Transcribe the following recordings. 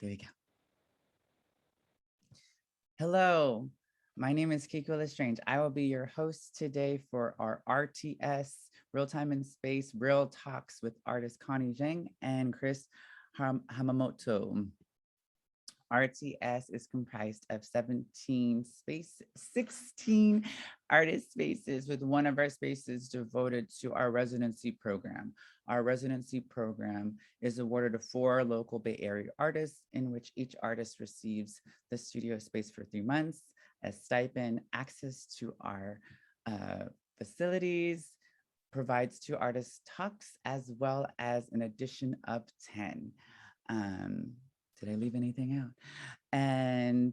Here we go. Hello, my name is Kiko Lestrange. I will be your host today for our RTS, Real Time in Space, Real Talks with artist Connie Zheng and Chris Hamamoto. RTS is comprised of 16 artist spaces, with one of our spaces devoted to our residency program. Our residency program is awarded to 4 local Bay Area artists, in which each artist receives the studio space for 3 months, a stipend, access to our facilities, provides 2 artist talks, as well as an addition of 10. Did I leave anything out? And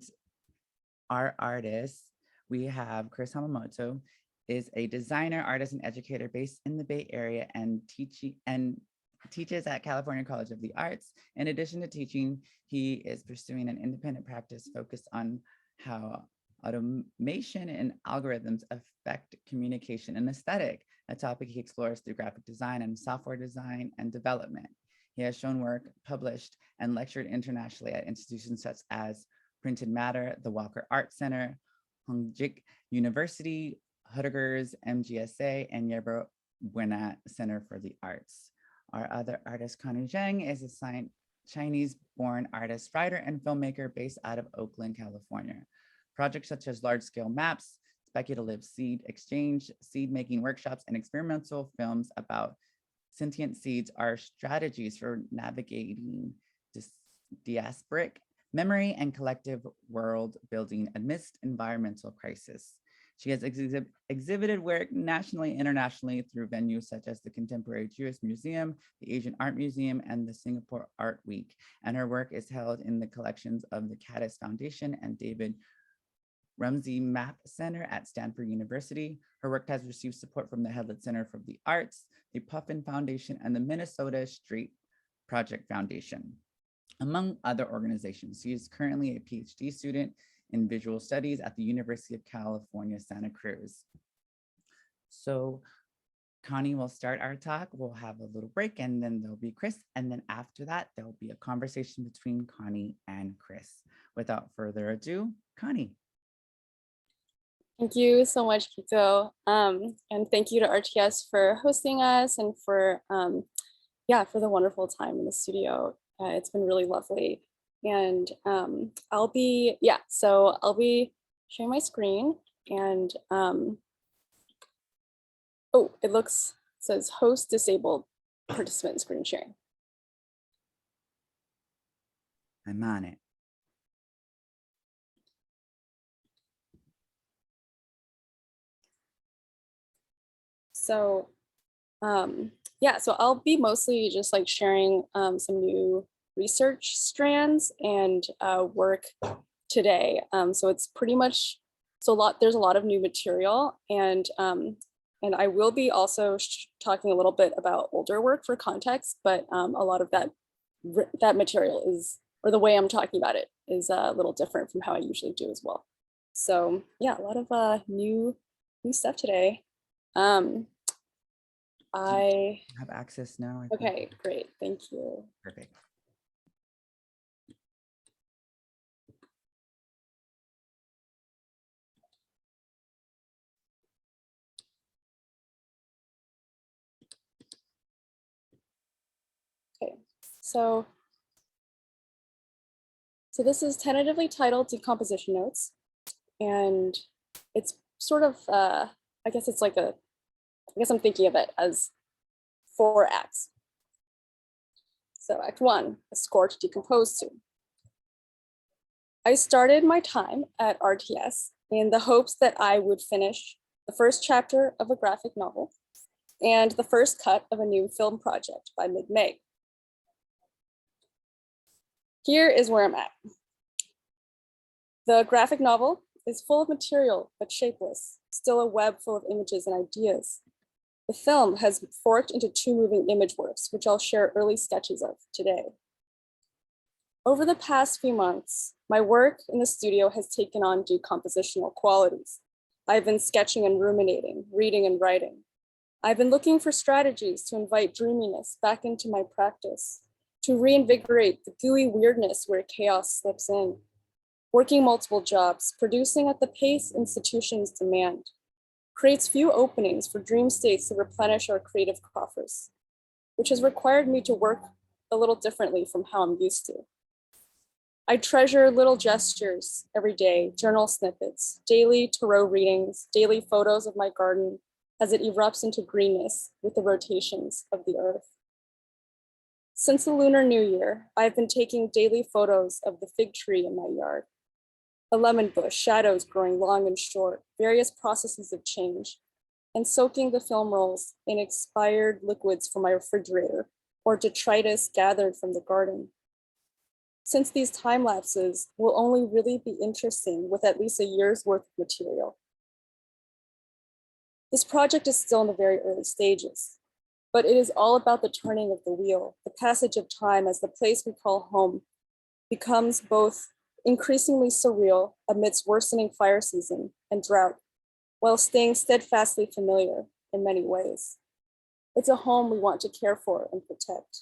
our artists, we have Chris Hamamoto, is a designer, artist, and educator based in the Bay Area and teaches at California College of the Arts. In addition to teaching, he is pursuing an independent practice focused on how automation and algorithms affect communication and aesthetic, a topic he explores through graphic design and software design and development. He has shown work, published, and lectured internationally at institutions such as Printed Matter, the Walker Art Center, Hongjik University, Hudgers, MGSA, and Yerba Buena Center for the Arts. Our other artist, Connie Zheng, is a Chinese-born artist, writer, and filmmaker based out of Oakland, California. Projects such as large-scale maps, speculative seed exchange, seed-making workshops, and experimental films about sentient seeds are strategies for navigating diasporic memory and collective world building amidst environmental crisis. She has exhibited work nationally and internationally through venues such as the Contemporary Jewish Museum, the Asian Art Museum, and the Singapore Art Week. And her work is held in the collections of the Caddis Foundation and David Rumsey Map Center at Stanford University. Her work has received support from the Headlet Center for the Arts, the Puffin Foundation, and the Minnesota Street Project Foundation, among other organizations. She is currently a PhD student in visual studies at the University of California, Santa Cruz. So Connie will start our talk. We'll have a little break, and then there'll be Chris. And then after that, there'll be a conversation between Connie and Chris. Without further ado, Connie. Thank you so much, Kiko. And thank you to RTS for hosting us and for the wonderful time in the studio. It's been really lovely. And I'll be sharing my screen, and it says host disabled participant screen sharing. I'm on it. So so I'll be mostly just like sharing some new research strands and work today. So it's pretty much, there's a lot of new material, and I will be also talking a little bit about older work for context, but a lot of that material is, or the way I'm talking about it, is a little different from how I usually do as well. So yeah, a lot of new stuff today. I have access now. Okay, great, thank you. Perfect. Okay, so this is tentatively titled Decomposition Notes, and it's sort of, I guess I'm thinking of it as 4 acts. So Act 1, a score to decompose to. I started my time at RTS in the hopes that I would finish the first chapter of a graphic novel and the first cut of a new film project by mid-May. Here is where I'm at. The graphic novel is full of material, but shapeless, still a web full of images and ideas. The film has forked into 2 moving image works, which I'll share early sketches of today. Over the past few months, my work in the studio has taken on decompositional qualities. I've been sketching and ruminating, reading and writing. I've been looking for strategies to invite dreaminess back into my practice, to reinvigorate the gooey weirdness where chaos slips in, working multiple jobs, producing at the pace institutions demand, creates few openings for dream states to replenish our creative coffers, which has required me to work a little differently from how I'm used to. I treasure little gestures every day, journal snippets, daily tarot readings, daily photos of my garden as it erupts into greenness with the rotations of the earth. Since the Lunar New Year, I've been taking daily photos of the fig tree in my yard, a lemon bush, shadows growing long and short, various processes of change, and soaking the film rolls in expired liquids from my refrigerator or detritus gathered from the garden. Since these time lapses will only really be interesting with at least a year's worth of material. This project is still in the very early stages, but it is all about the turning of the wheel, the passage of time as the place we call home becomes both increasingly surreal amidst worsening fire season and drought, while staying steadfastly familiar in many ways. It's a home we want to care for and protect.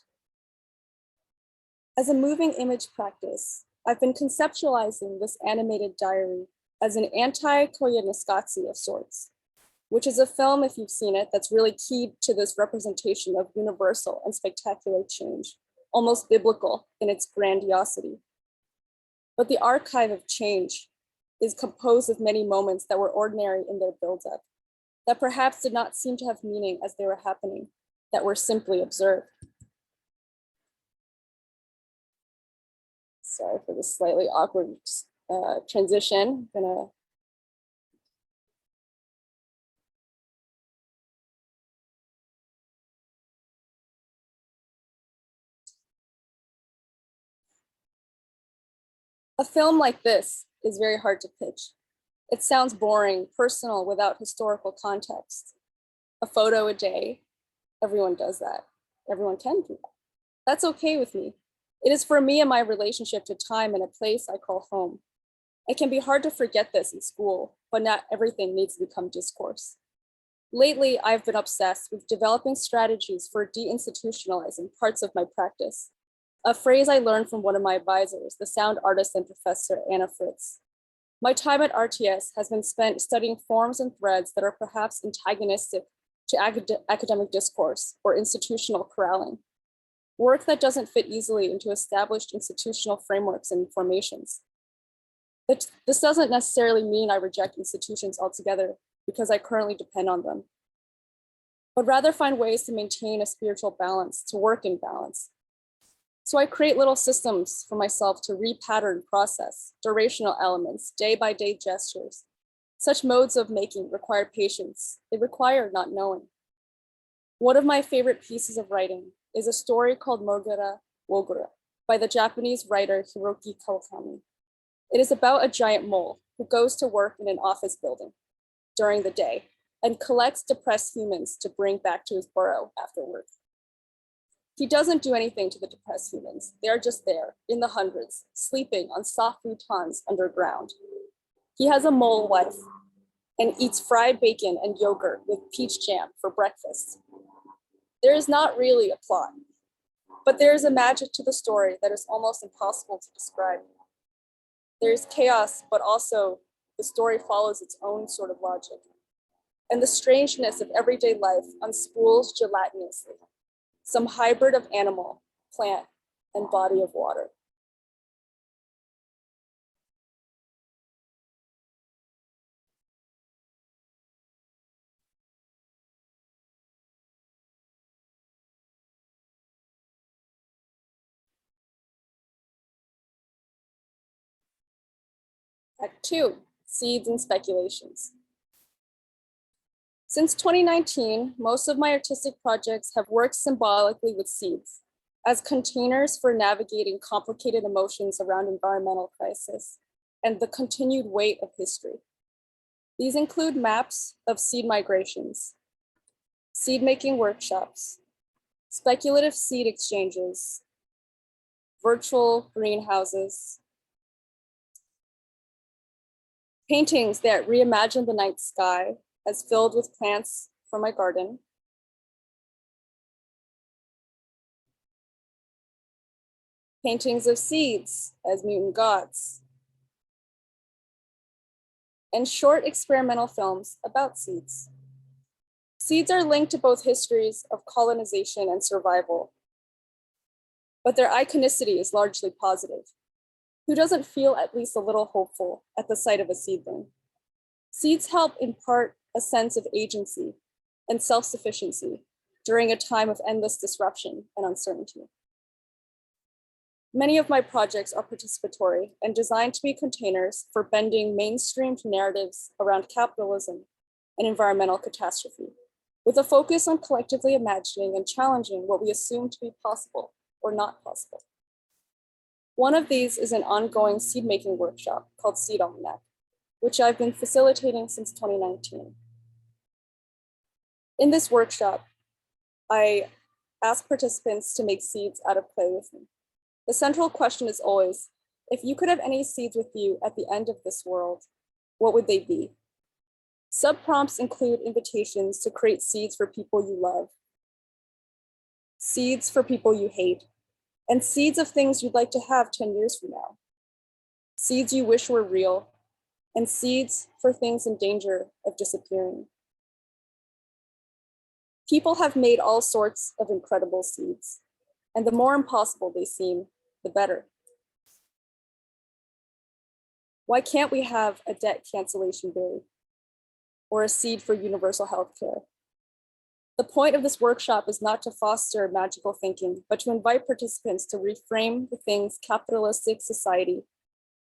As a moving image practice, I've been conceptualizing this animated diary as an anti-koyaanisqatsi of sorts, which is a film, if you've seen it, that's really keyed to this representation of universal and spectacular change, almost biblical in its grandiosity. But the archive of change is composed of many moments that were ordinary in their buildup, that perhaps did not seem to have meaning as they were happening, that were simply observed. Sorry for the slightly awkward transition. A film like this is very hard to pitch. It sounds boring, personal, without historical context. A photo a day, everyone does that. Everyone can do that. That's okay with me. It is for me and my relationship to time and a place I call home. It can be hard to forget this in school, but not everything needs to become discourse. Lately, I've been obsessed with developing strategies for deinstitutionalizing parts of my practice, a phrase I learned from one of my advisors, the sound artist and professor, Anna Fritz. My time at RTS has been spent studying forms and threads that are perhaps antagonistic to academic discourse or institutional corralling, work that doesn't fit easily into established institutional frameworks and formations. But this doesn't necessarily mean I reject institutions altogether because I currently depend on them, but rather find ways to maintain a spiritual balance, to work in balance. So I create little systems for myself to repattern process, durational elements, day-by-day gestures. Such modes of making require patience. They require not knowing. One of my favorite pieces of writing is a story called Mogura Wogura by the Japanese writer Hiroki Kawakami. It is about a giant mole who goes to work in an office building during the day and collects depressed humans to bring back to his burrow after work. He doesn't do anything to the depressed humans. They are just there in the hundreds, sleeping on soft futons underground. He has a mole wife and eats fried bacon and yogurt with peach jam for breakfast. There is not really a plot, but there is a magic to the story that is almost impossible to describe. There is chaos, but also the story follows its own sort of logic. And the strangeness of everyday life unspools gelatinously, some hybrid of animal, plant, and body of water. Act 2, seeds and speculations. Since 2019, most of my artistic projects have worked symbolically with seeds as containers for navigating complicated emotions around environmental crisis and the continued weight of history. These include maps of seed migrations, seed making workshops, speculative seed exchanges, virtual greenhouses, paintings that reimagine the night sky as filled with plants from my garden, paintings of seeds as mutant gods, and short experimental films about seeds. Seeds are linked to both histories of colonization and survival, but their iconicity is largely positive. Who doesn't feel at least a little hopeful at the sight of a seedling? Seeds help impart a sense of agency and self-sufficiency during a time of endless disruption and uncertainty. Many of my projects are participatory and designed to be containers for bending mainstream narratives around capitalism and environmental catastrophe, with a focus on collectively imagining and challenging what we assume to be possible or not possible. One of these is an ongoing seed-making workshop called Seed Almanac, which I've been facilitating since 2019. In this workshop, I ask participants to make seeds out of clay with me. The central question is always, if you could have any seeds with you at the end of this world, what would they be? Sub-prompts include invitations to create seeds for people you love, seeds for people you hate, and seeds of things you'd like to have 10 years from now. Seeds you wish were real, and seeds for things in danger of disappearing. People have made all sorts of incredible seeds, and the more impossible they seem, the better. Why can't we have a debt cancellation berry or a seed for universal health care? The point of this workshop is not to foster magical thinking, but to invite participants to reframe the things capitalistic society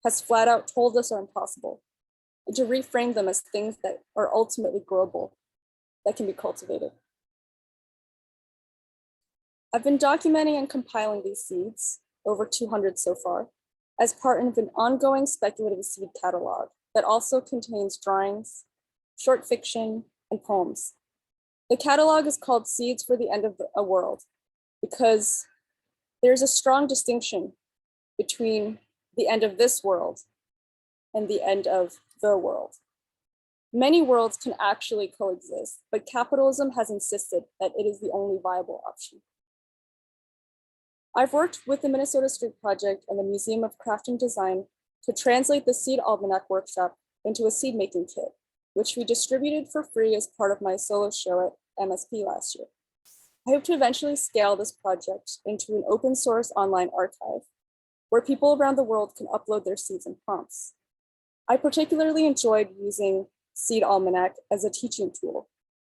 has flat out told us are impossible, and to reframe them as things that are ultimately growable, that can be cultivated. I've been documenting and compiling these seeds, over 200 so far, as part of an ongoing speculative seed catalog that also contains drawings, short fiction, and poems. The catalog is called Seeds for the End of a World because there's a strong distinction between the end of this world and the end of the world. Many worlds can actually coexist, but capitalism has insisted that it is the only viable option. I've worked with the Minnesota Street Project and the Museum of Craft and Design to translate the Seed Almanac workshop into a seed making kit, which we distributed for free as part of my solo show at MSP last year. I hope to eventually scale this project into an open source online archive where people around the world can upload their seeds and prompts. I particularly enjoyed using Seed Almanac as a teaching tool,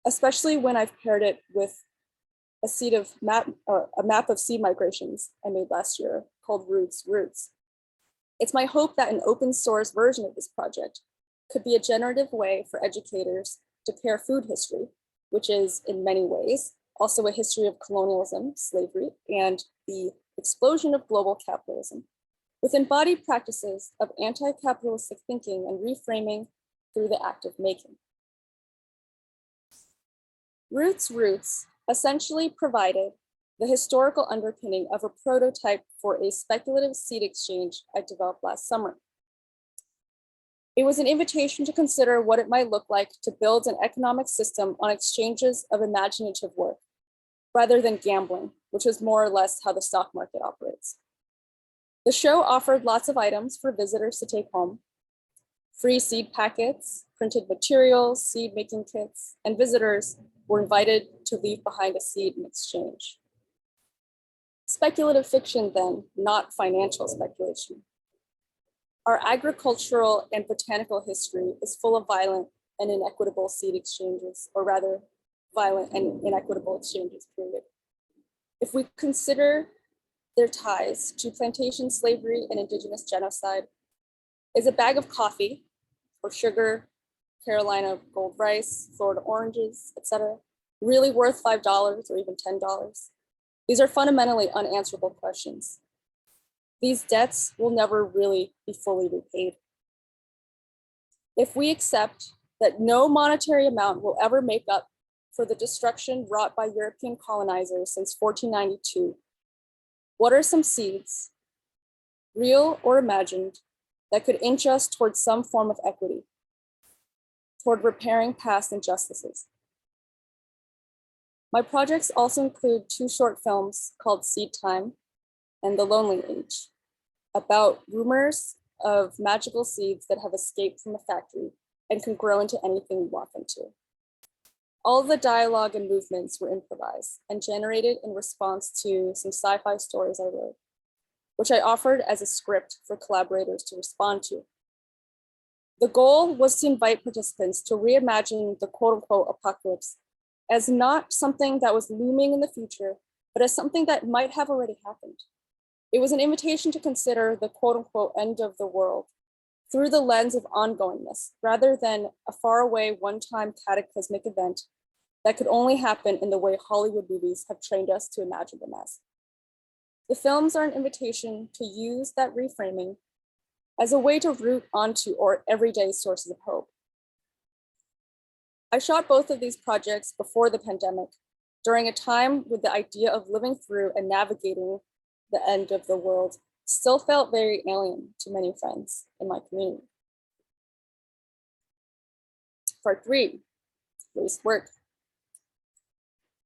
especially when I've paired it with a map of seed migrations I made last year called Roots. It's my hope that an open source version of this project could be a generative way for educators to pair food history, which is in many ways also a history of colonialism, slavery, and the explosion of global capitalism, with embodied practices of anti-capitalistic thinking and reframing through the act of making. Roots essentially provided the historical underpinning of a prototype for a speculative seed exchange I developed last summer. It was an invitation to consider what it might look like to build an economic system on exchanges of imaginative work, rather than gambling, which is more or less how the stock market operates. The show offered lots of items for visitors to take home: free seed packets, printed materials, seed making kits, and visitors were invited to leave behind a seed in exchange. Speculative fiction then, not financial speculation. Our agricultural and botanical history is full of violent and inequitable seed exchanges, or rather, violent and inequitable exchanges, period. If we consider their ties to plantation slavery and indigenous genocide, is a bag of coffee or sugar, Carolina gold rice, Florida oranges, etc., really worth $5 or even $10? These are fundamentally unanswerable questions. These debts will never really be fully repaid. If we accept that no monetary amount will ever make up for the destruction wrought by European colonizers since 1492, what are some seeds, real or imagined, that could inch us towards some form of equity, toward repairing past injustices? My projects also include 2 short films called Seed Time and the Lonely Age, about rumors of magical seeds that have escaped from a factory and can grow into anything we want them to. All the dialogue and movements were improvised and generated in response to some sci-fi stories I wrote, which I offered as a script for collaborators to respond to. The goal was to invite participants to reimagine the quote-unquote apocalypse as not something that was looming in the future, but as something that might have already happened. It was an invitation to consider the quote-unquote end of the world through the lens of ongoingness, rather than a faraway one-time cataclysmic event that could only happen in the way Hollywood movies have trained us to imagine them as. The films are an invitation to use that reframing as a way to root onto our everyday sources of hope. I shot both of these projects before the pandemic, during a time when the idea of living through and navigating the end of the world still felt very alien to many friends in my community. Part 3, waste work.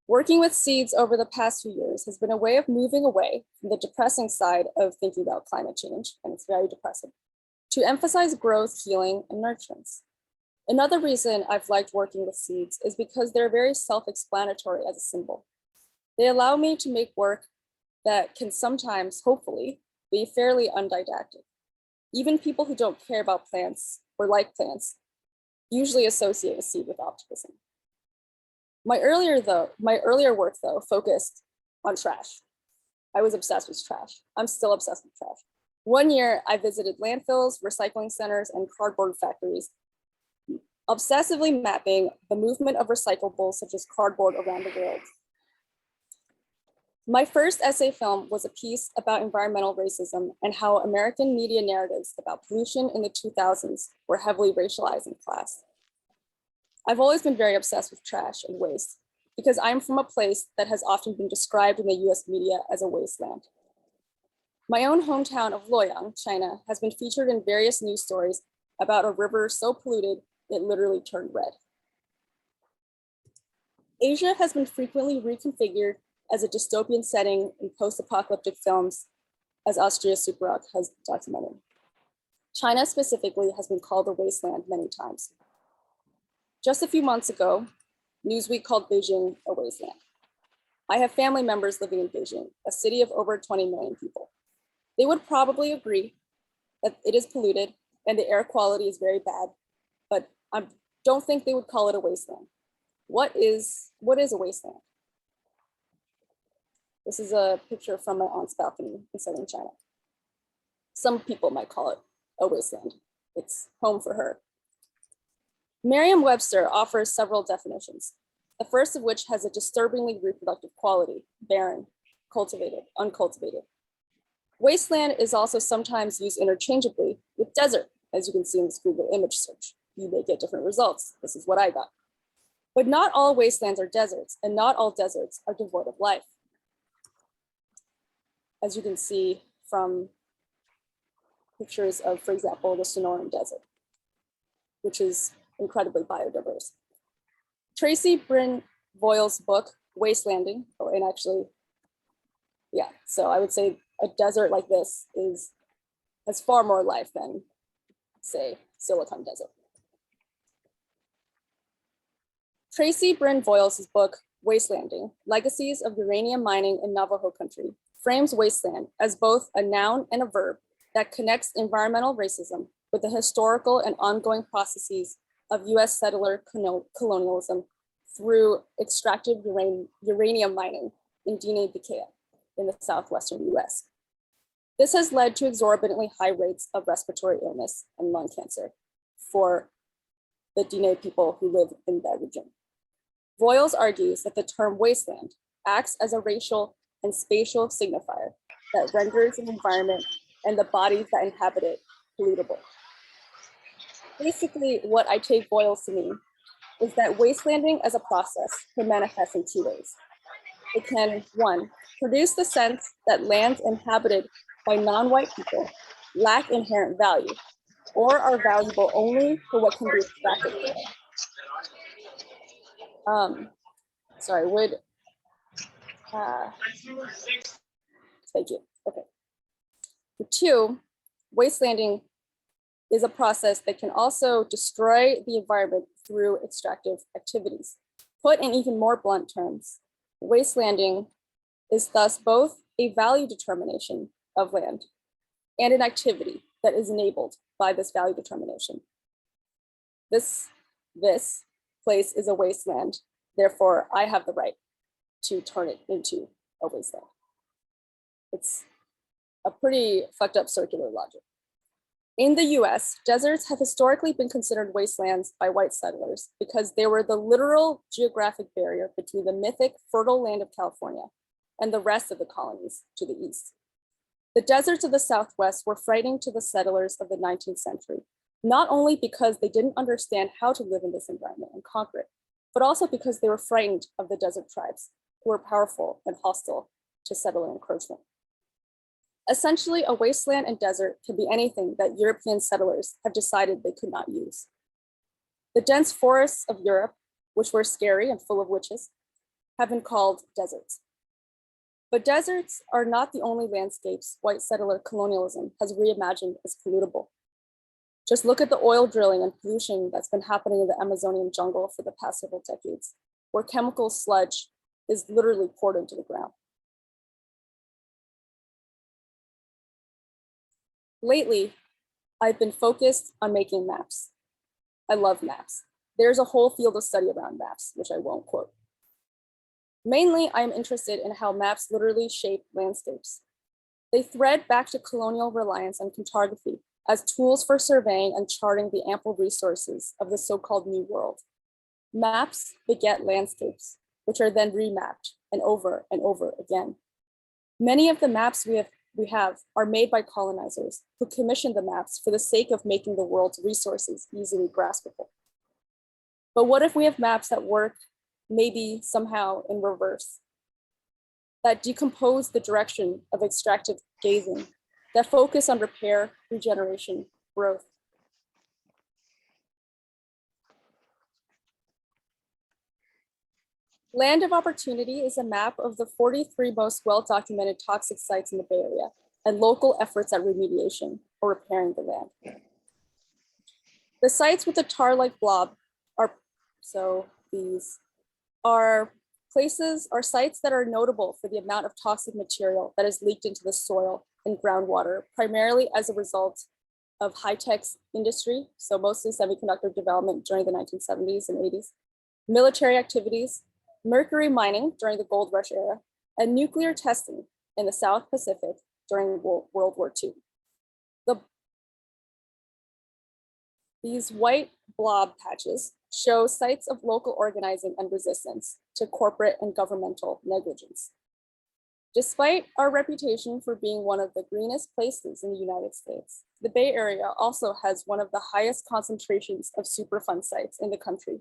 Working with seeds over the past few years has been a way of moving away from the depressing side of thinking about climate change, and it's very depressing, to emphasize growth, healing, and nurturance. Another reason I've liked working with seeds is because they're very self-explanatory as a symbol. They allow me to make work that can sometimes, hopefully, be fairly undidactic. Even people who don't care about plants or like plants usually associate a seed with optimism. My earlier work though focused on trash. I was obsessed with trash. I'm still obsessed with trash. One year I visited landfills, recycling centers, and cardboard factories, obsessively mapping the movement of recyclables such as cardboard around the world. My first essay film was a piece about environmental racism and how American media narratives about pollution in the 2000s were heavily racialized in class. I've always been very obsessed with trash and waste because I'm from a place that has often been described in the US media as a wasteland. My own hometown of Luoyang, China, has been featured in various news stories about a river so polluted it literally turned red. Asia has been frequently reconfigured as a dystopian setting in post-apocalyptic films, as Austria Superrock has documented. China specifically has been called a wasteland many times. Just a few months ago, Newsweek called Beijing a wasteland. I have family members living in Beijing, a city of over 20 million people. They would probably agree that it is polluted and the air quality is very bad, but I don't think they would call it a wasteland. What is a wasteland? This is a picture from my aunt's balcony in southern China. Some people might call it a wasteland. It's home for her. Merriam-Webster offers several definitions, the first of which has a disturbingly reproductive quality: barren, cultivated, uncultivated. Wasteland is also sometimes used interchangeably with desert, as you can see in this Google image search. You may get different results. This is what I got. But not all wastelands are deserts, and not all deserts are devoid of life. As you can see from pictures of, for example, the Sonoran Desert, which is incredibly biodiverse. Tracy Bryn Voil's book, Wastelanding, and actually, yeah, so I would say a desert like this has far more life than, say, Silicon Desert. Tracy Bryn Voil's book, Wastelanding, Legacies of Uranium Mining in Navajo Country, frames wasteland as both a noun and a verb that connects environmental racism with the historical and ongoing processes of US settler colonialism through extractive uranium mining in Diné Bikéyah in the southwestern US. This has led to exorbitantly high rates of respiratory illness and lung cancer for the Diné people who live in that region. Voiles argues that the term wasteland acts as a racial and spatial signifier that renders an environment and the bodies that inhabit it pollutable. Basically, what I take Voiles to mean is that wastelanding as a process can manifest in two ways. It can, one, produce the sense that lands inhabited by non-white people lack inherent value or are valuable only for what can be extracted from them. Sorry, thank you. Okay. For two, wastelanding is a process that can also destroy the environment through extractive activities. Put in even more blunt terms, wastelanding is thus both a value determination of land and an activity that is enabled by this value determination. This place is a wasteland, therefore I have the right to turn it into a wasteland. It's a pretty fucked up circular logic. In the US, deserts have historically been considered wastelands by white settlers because they were the literal geographic barrier between the mythic fertile land of California and the rest of the colonies to the east. The deserts of the Southwest were frightening to the settlers of the 19th century, not only because they didn't understand how to live in this environment and conquer it, but also because they were frightened of the desert tribes who were powerful and hostile to settler encroachment. Essentially, a wasteland and desert can be anything that European settlers have decided they could not use. The dense forests of Europe, which were scary and full of witches, have been called deserts. But deserts are not the only landscapes white settler colonialism has reimagined as pollutable. Just look at the oil drilling and pollution that's been happening in the Amazonian jungle for the past several decades, where chemical sludge is literally poured into the ground. Lately, I've been focused on making maps. I love maps. There's a whole field of study around maps, which I won't quote. Mainly, I'm interested in how maps literally shape landscapes. They thread back to colonial reliance on cartography as tools for surveying and charting the ample resources of the so-called New World. Maps beget landscapes, which are then remapped and over again. Many of the maps we have are made by colonizers who commissioned the maps for the sake of making the world's resources easily graspable. But what if we have maps that work maybe somehow in reverse, that decompose the direction of extractive gazing, that focus on repair, regeneration, growth? Land of Opportunity is a map of the 43 most well-documented toxic sites in the Bay Area and local efforts at remediation or repairing the land. The sites with the tar-like blob are sites that are notable for the amount of toxic material that is leaked into the soil and groundwater, primarily as a result of high-tech industry, so mostly semiconductor development during the 1970s and 80s, military activities, mercury mining during the gold rush era, and nuclear testing in the South Pacific during World War II. These white blob patches show sites of local organizing and resistance to corporate and governmental negligence. Despite our reputation for being one of the greenest places in the United States, the Bay Area also has one of the highest concentrations of Superfund sites in the country,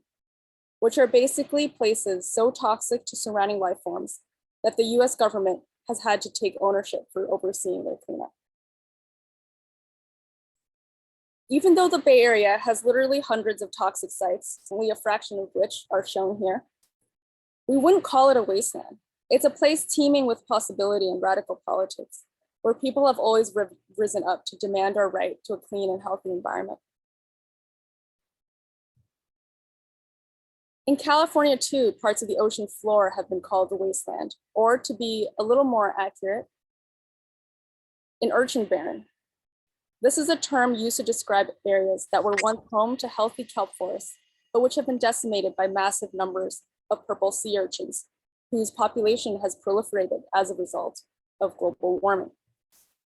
which are basically places so toxic to surrounding life forms that the US government has had to take ownership for overseeing their cleanup. Even though the Bay Area has literally hundreds of toxic sites, only a fraction of which are shown here, we wouldn't call it a wasteland. It's a place teeming with possibility and radical politics, where people have always risen up to demand our right to a clean and healthy environment. In California too, parts of the ocean floor have been called a wasteland, or to be a little more accurate, an urchin barren. This is a term used to describe areas that were once home to healthy kelp forests, but which have been decimated by massive numbers of purple sea urchins, whose population has proliferated as a result of global warming.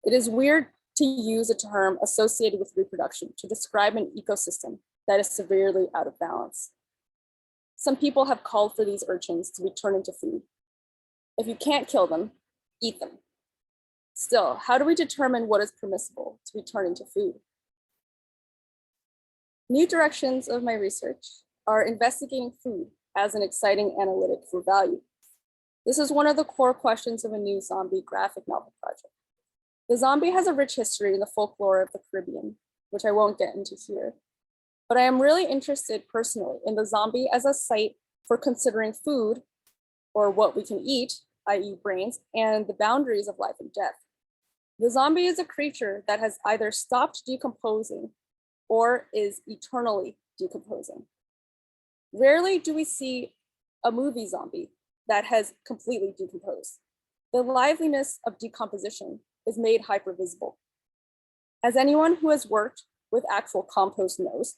It is weird to use a term associated with reproduction to describe an ecosystem that is severely out of balance. Some people have called for these urchins to be turned into food. If you can't kill them, eat them. Still, how do we determine what is permissible to be turned into food? New directions of my research are investigating food as an exciting analytic for value. This is one of the core questions of a new zombie graphic novel project. The zombie has a rich history in the folklore of the Caribbean, which I won't get into here. But I am really interested personally in the zombie as a site for considering food, or what we can eat, i.e. brains, and the boundaries of life and death. The zombie is a creature that has either stopped decomposing or is eternally decomposing. Rarely do we see a movie zombie that has completely decomposed. The liveliness of decomposition is made hypervisible. As anyone who has worked with actual compost knows,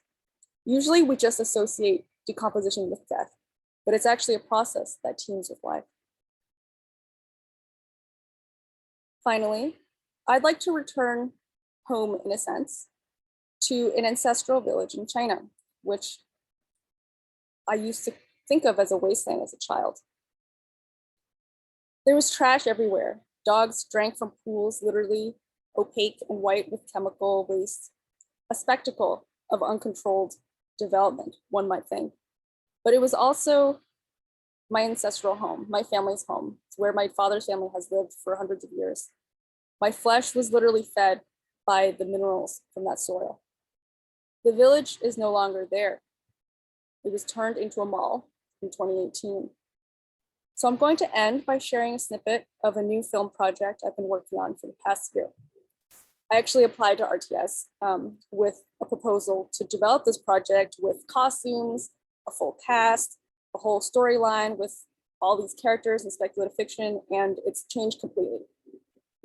usually we just associate decomposition with death, but it's actually a process that teems with life. Finally, I'd like to return home, in a sense, to an ancestral village in China, which I used to think of as a wasteland as a child. There was trash everywhere. Dogs drank from pools, literally opaque and white with chemical waste, a spectacle of uncontrolled development, one might think. But it was also my ancestral home, my family's home. It's where my father's family has lived for hundreds of years. My flesh was literally fed by the minerals from that soil. The village is no longer there. It was turned into a mall in 2018. So I'm going to end by sharing a snippet of a new film project I've been working on for the past year. I actually applied to RTS with a proposal to develop this project with costumes, a full cast, a whole storyline with all these characters and speculative fiction, and it's changed completely.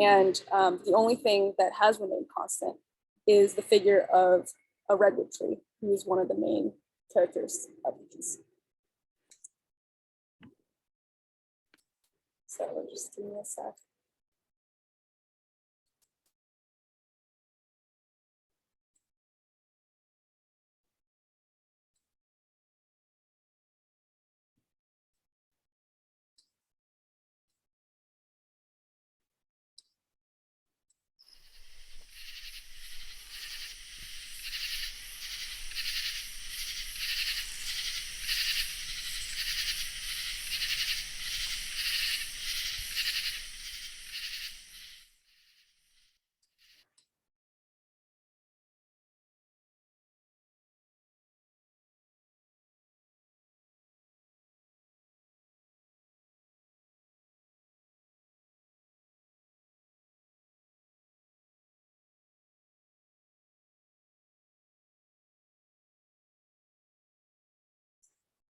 And the only thing that has remained constant is the figure of a redwood tree, who is one of the main characters of the piece. So just give me a sec.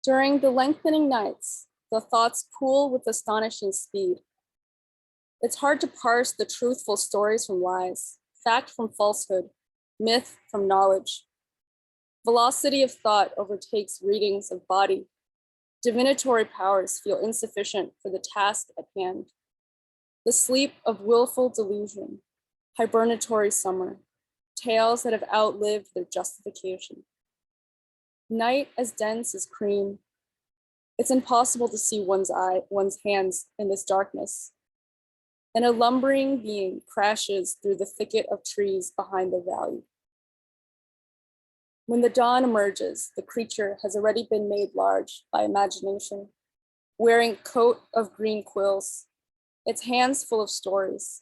During the lengthening nights, the thoughts pool with astonishing speed. It's hard to parse the truthful stories from lies, fact from falsehood, myth from knowledge. Velocity of thought overtakes readings of body. Divinatory powers feel insufficient for the task at hand. The sleep of willful delusion, hibernatory summer, tales that have outlived their justification. Night as dense as cream. It's impossible to see one's hands in this darkness. And a lumbering being crashes through the thicket of trees behind the valley. When the dawn emerges, the creature has already been made large by imagination, wearing coat of green quills, its hands full of stories.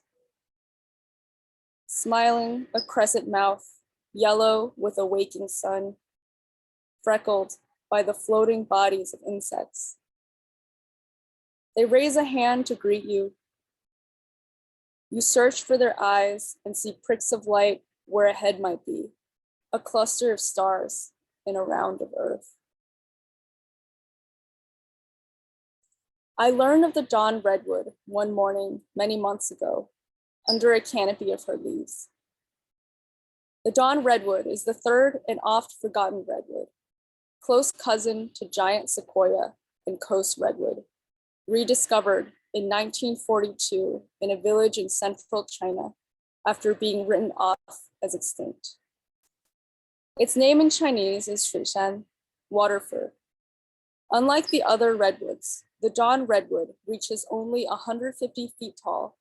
Smiling, a crescent mouth, yellow with a waking sun, freckled by the floating bodies of insects. They raise a hand to greet you. You search for their eyes and see pricks of light where a head might be, a cluster of stars in a round of earth. I learned of the dawn redwood one morning many months ago under a canopy of her leaves. The dawn redwood is the third and oft forgotten redwood, close cousin to giant sequoia and coast redwood, rediscovered in 1942 in a village in central China after being written off as extinct. Its name in Chinese is Shuishan, water fir. Unlike the other redwoods, the dawn redwood reaches only 150 feet tall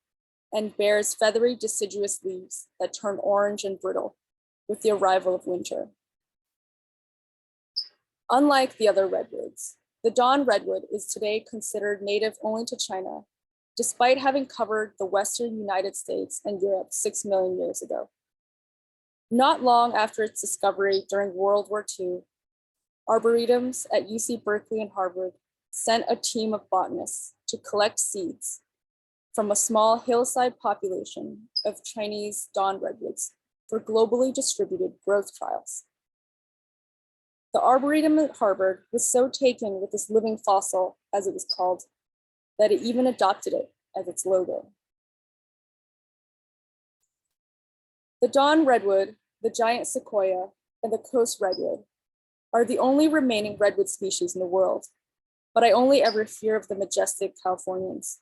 and bears feathery deciduous leaves that turn orange and brittle with the arrival of winter. Unlike the other redwoods, the dawn redwood is today considered native only to China, despite having covered the Western United States and Europe 6 million years ago. Not long after its discovery during World War II, arboretums at UC Berkeley and Harvard sent a team of botanists to collect seeds from a small hillside population of Chinese dawn redwoods for globally distributed growth trials. The Arboretum at Harvard was so taken with this living fossil, as it was called, that it even adopted it as its logo. The dawn redwood, the giant sequoia, and the coast redwood are the only remaining redwood species in the world, but I only ever hear of the majestic Californians.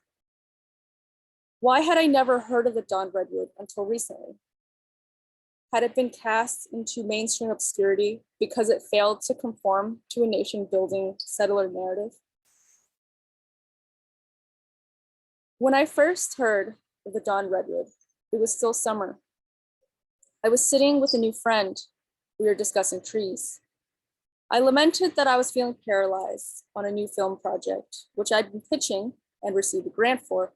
Why had I never heard of the dawn redwood until recently? Had it been cast into mainstream obscurity because it failed to conform to a nation-building settler narrative? When I first heard of the dawn redwood, it was still summer. I was sitting with a new friend. We were discussing trees. I lamented that I was feeling paralyzed on a new film project, which I'd been pitching and received a grant for,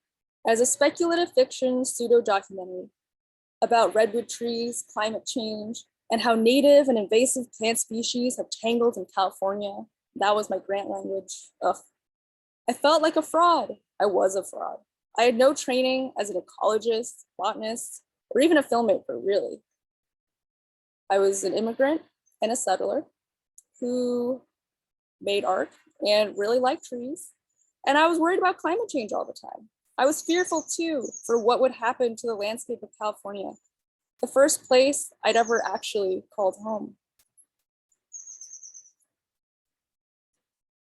as a speculative fiction pseudo-documentary about redwood trees, climate change, and how native and invasive plant species have tangled in California. That was my grant language. Ugh. I felt like a fraud. I was a fraud. I had no training as an ecologist, botanist, or even a filmmaker, really. I was an immigrant and a settler who made art and really liked trees. And I was worried about climate change all the time. I was fearful too for what would happen to the landscape of California, the first place I'd ever actually called home.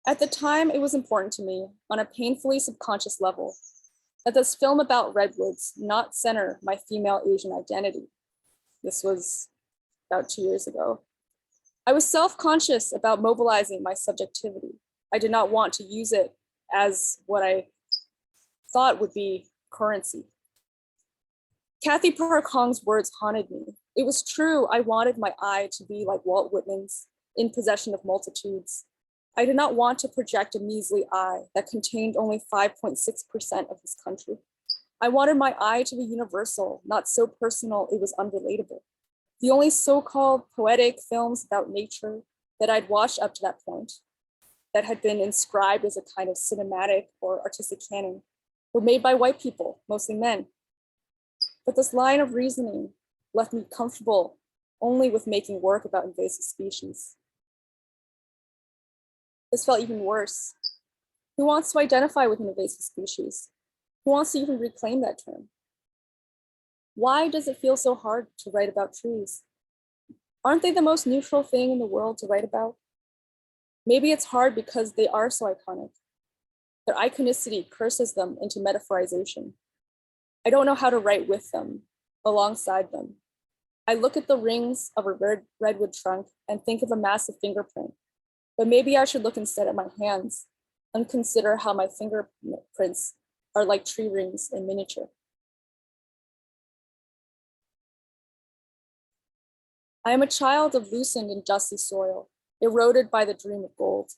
At the time, it was important to me on a painfully subconscious level that this film about redwoods not center my female Asian identity. This was about 2 years ago. I was self-conscious about mobilizing my subjectivity. I did not want to use it as what I thought would be currency. Kathy Park Hong's words haunted me. It was true, I wanted my eye to be like Walt Whitman's, in possession of multitudes. I did not want to project a measly eye that contained only 5.6% of this country. I wanted my eye to be universal, not so personal it was unrelatable. The only so-called poetic films about nature that I'd watched up to that point, that had been inscribed as a kind of cinematic or artistic canon, were made by white people, mostly men. But this line of reasoning left me comfortable only with making work about invasive species. This felt even worse. Who wants to identify with an invasive species? Who wants to even reclaim that term? Why does it feel so hard to write about trees? Aren't they the most neutral thing in the world to write about? Maybe it's hard because they are so iconic. Their iconicity curses them into metaphorization. I don't know how to write with them, alongside them. I look at the rings of a redwood trunk and think of a massive fingerprint, but maybe I should look instead at my hands and consider how my fingerprints are like tree rings in miniature. I am a child of loosened and dusty soil, eroded by the dream of gold.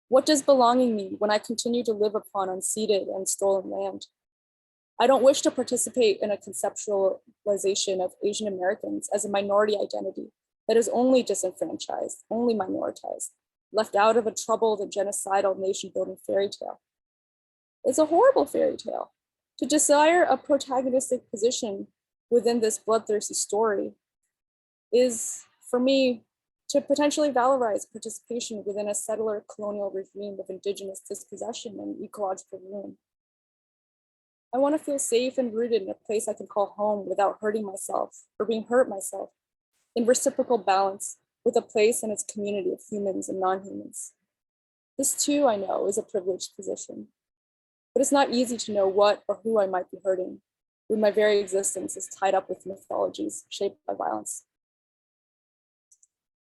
What does belonging mean when I continue to live upon unceded and stolen land? I don't wish to participate in a conceptualization of Asian Americans as a minority identity that is only disenfranchised, only minoritized, left out of a troubled and genocidal nation-building fairy tale. It's a horrible fairy tale. To desire a protagonistic position within this bloodthirsty story is, for me, to potentially valorize participation within a settler colonial regime of indigenous dispossession and ecological ruin. I want to feel safe and rooted in a place I can call home without hurting myself or being hurt myself, in reciprocal balance with a place and its community of humans and non-humans. This too, I know, is a privileged position, but it's not easy to know what or who I might be hurting when my very existence is tied up with mythologies shaped by violence.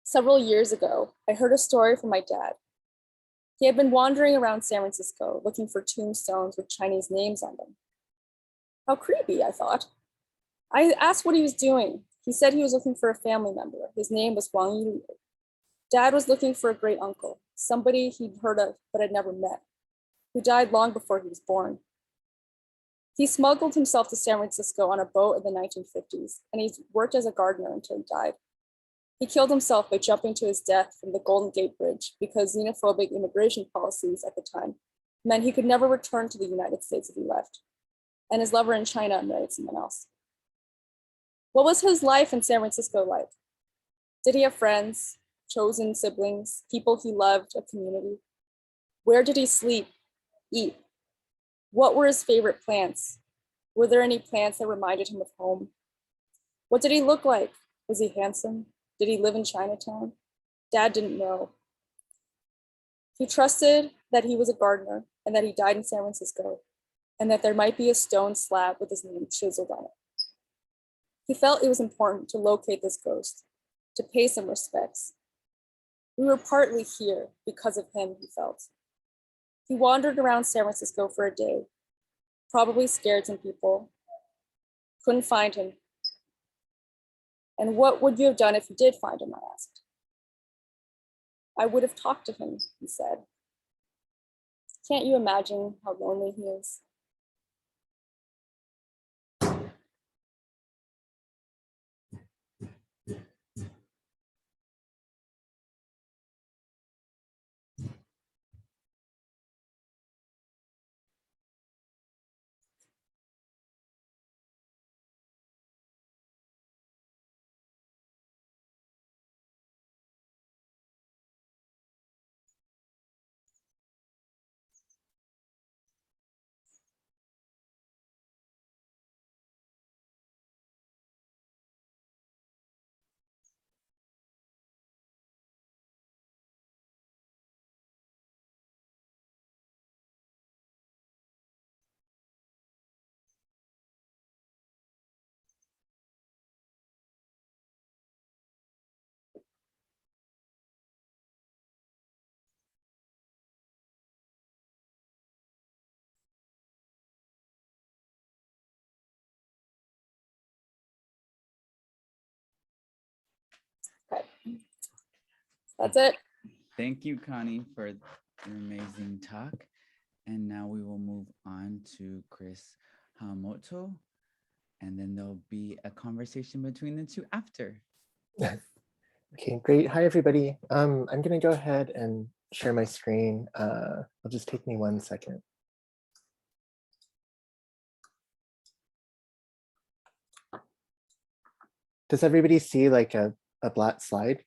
Several years ago, I heard a story from my dad. He had been wandering around San Francisco looking for tombstones with Chinese names on them. How creepy, I thought. I asked what he was doing. He said he was looking for a family member. His name was Wang Yu. Dad was looking for a great uncle, somebody he'd heard of but had never met, who died long before he was born. He smuggled himself to San Francisco on a boat in the 1950s, and he worked as a gardener until he died. He killed himself by jumping to his death from the Golden Gate Bridge because xenophobic immigration policies at the time meant he could never return to the United States if he left. and his lover in China married someone else. What was his life in San Francisco like? Did he have friends, chosen siblings, people he loved, a community? Where did he sleep, eat? What were his favorite plants? Were there any plants that reminded him of home? What did he look like? Was he handsome? Did he live in Chinatown? Dad didn't know. He trusted that he was a gardener and that he died in San Francisco, and that there might be a stone slab with his name chiseled on it. He felt it was important to locate this ghost, to pay some respects. We were partly here because of him, he felt. He wandered around San Francisco for a day, probably scared some people, couldn't find him. And what would you have done if you did find him, I asked. I would have talked to him, he said. Can't you imagine how lonely he is? Okay, that's it. Thank you, Connie, for your amazing talk. And now we will move on to Chris Hamamoto, and then there'll be a conversation between the two after. Okay, great. Hi, everybody. I'm going to go ahead and share my screen. It'll just take me 1 second. Does everybody see like a black slide?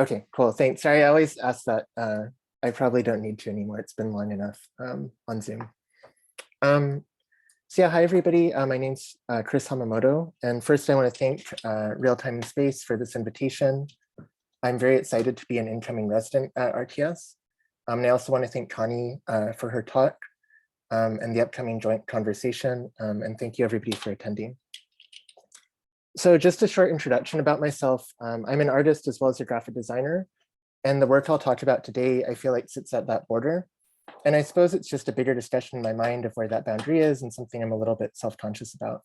Okay, cool. Thanks. Sorry, I always ask that. I probably don't need to anymore. It's been long enough on Zoom. So yeah, hi, everybody. My name's Chris Hamamoto. And first, I want to thank Real Time and Space for this invitation. I'm very excited to be an incoming resident at RTS. And I also want to thank Connie for her talk and the upcoming joint conversation. And thank you, everybody, for attending. So just a short introduction about myself. I'm an artist as well as a graphic designer. And the work I'll talk about today, I feel like sits at that border. And I suppose it's just a bigger discussion in my mind of where that boundary is and something I'm a little bit self-conscious about.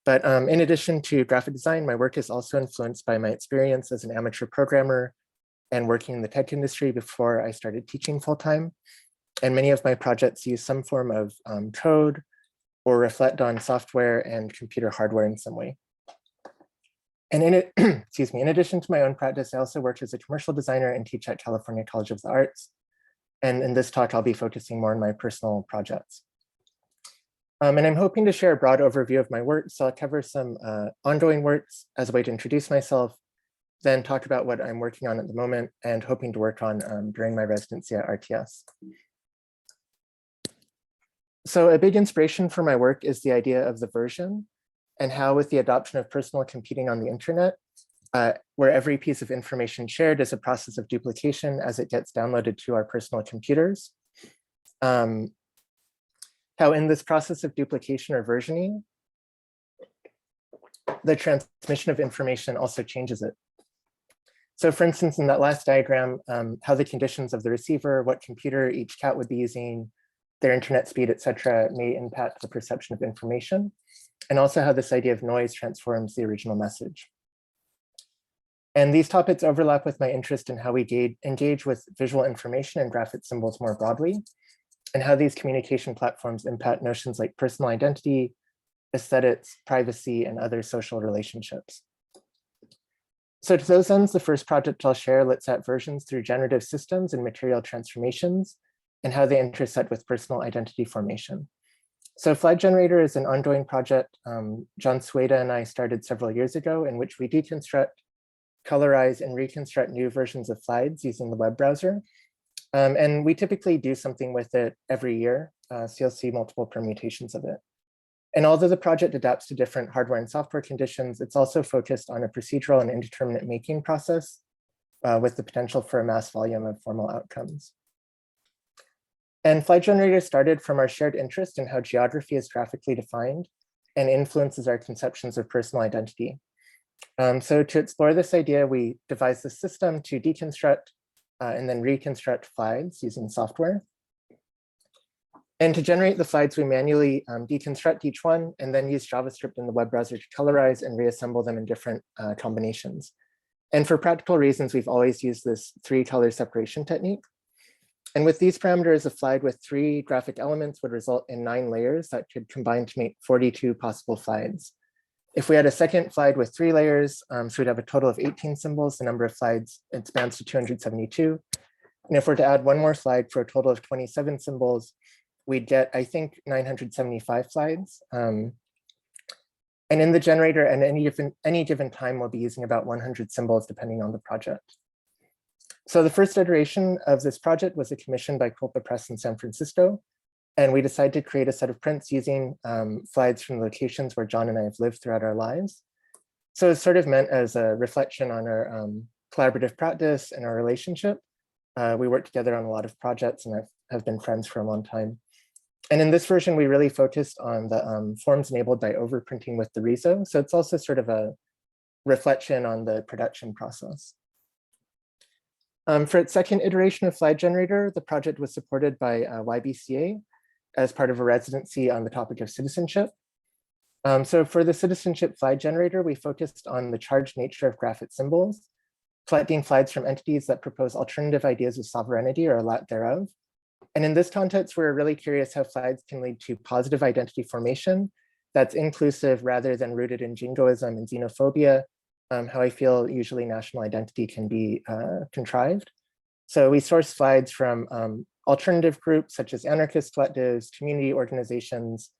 But in addition to graphic design, my work is also influenced by my experience as an amateur programmer and working in the tech industry before I started teaching full-time. And many of my projects use some form of code or reflect on software and computer hardware in some way. And in addition to my own practice, I also work as a commercial designer and teach at California College of the Arts. And in this talk, I'll be focusing more on my personal projects. And I'm hoping to share a broad overview of my work. So I'll cover some ongoing works as a way to introduce myself, then talk about what I'm working on at the moment and hoping to work on during my residency at RTS. So a big inspiration for my work is the idea of the version, and how with the adoption of personal computing on the internet, where every piece of information shared is a process of duplication as it gets downloaded to our personal computers. How in this process of duplication or versioning, the transmission of information also changes it. So for instance, in that last diagram, how the conditions of the receiver, what computer each cat would be using, their internet speed, et cetera, may impact the perception of information, and also how this idea of noise transforms the original message. And these topics overlap with my interest in how we engage with visual information and graphic symbols more broadly, and how these communication platforms impact notions like personal identity, aesthetics, privacy, and other social relationships. So to those ends, the first project I'll share looks at versions through generative systems and material transformations, and how they intersect with personal identity formation. So Flag Generator is an ongoing project John Sueda and I started several years ago, in which we deconstruct, colorize, and reconstruct new versions of slides using the web browser. And we typically do something with it every year, so you'll see multiple permutations of it. And although the project adapts to different hardware and software conditions, it's also focused on a procedural and indeterminate making process with the potential for a mass volume of formal outcomes. And Flag Generator started from our shared interest in how geography is graphically defined and influences our conceptions of personal identity. So to explore this idea, we devised a system to deconstruct and then reconstruct slides using software. And to generate the slides, we manually deconstruct each one and then use JavaScript in the web browser to colorize and reassemble them in different combinations. And for practical reasons, we've always used this 3-color separation technique. And with these parameters, a slide with 3 graphic elements would result in 9 layers that could combine to make 42 possible slides. If we had a second slide with 3 layers, so we'd have a total of 18 symbols. The number of slides expands to 272. And if we're to add one more slide for a total of 27 symbols, we'd get, I think, 975 slides. And in the generator, at any given time, we'll be using about 100 symbols, depending on the project. So the first iteration of this project was a commission by Culpa Press in San Francisco. And we decided to create a set of prints using slides from locations where John and I have lived throughout our lives. So it's sort of meant as a reflection on our collaborative practice and our relationship. We work together on a lot of projects and have been friends for a long time. And in this version, we really focused on the forms enabled by overprinting with the RISO. So it's also sort of a reflection on the production process. For its second iteration of Flag Generator, the project was supported by YBCA as part of a residency on the topic of citizenship. So for the citizenship Flag Generator, we focused on the charged nature of graphic symbols, collecting flags from entities that propose alternative ideas of sovereignty or a lack thereof. And in this context, we're really curious how flags can lead to positive identity formation that's inclusive rather than rooted in jingoism and xenophobia, how I feel usually national identity can be contrived. So we source slides from alternative groups such as anarchist collectives, community organizations,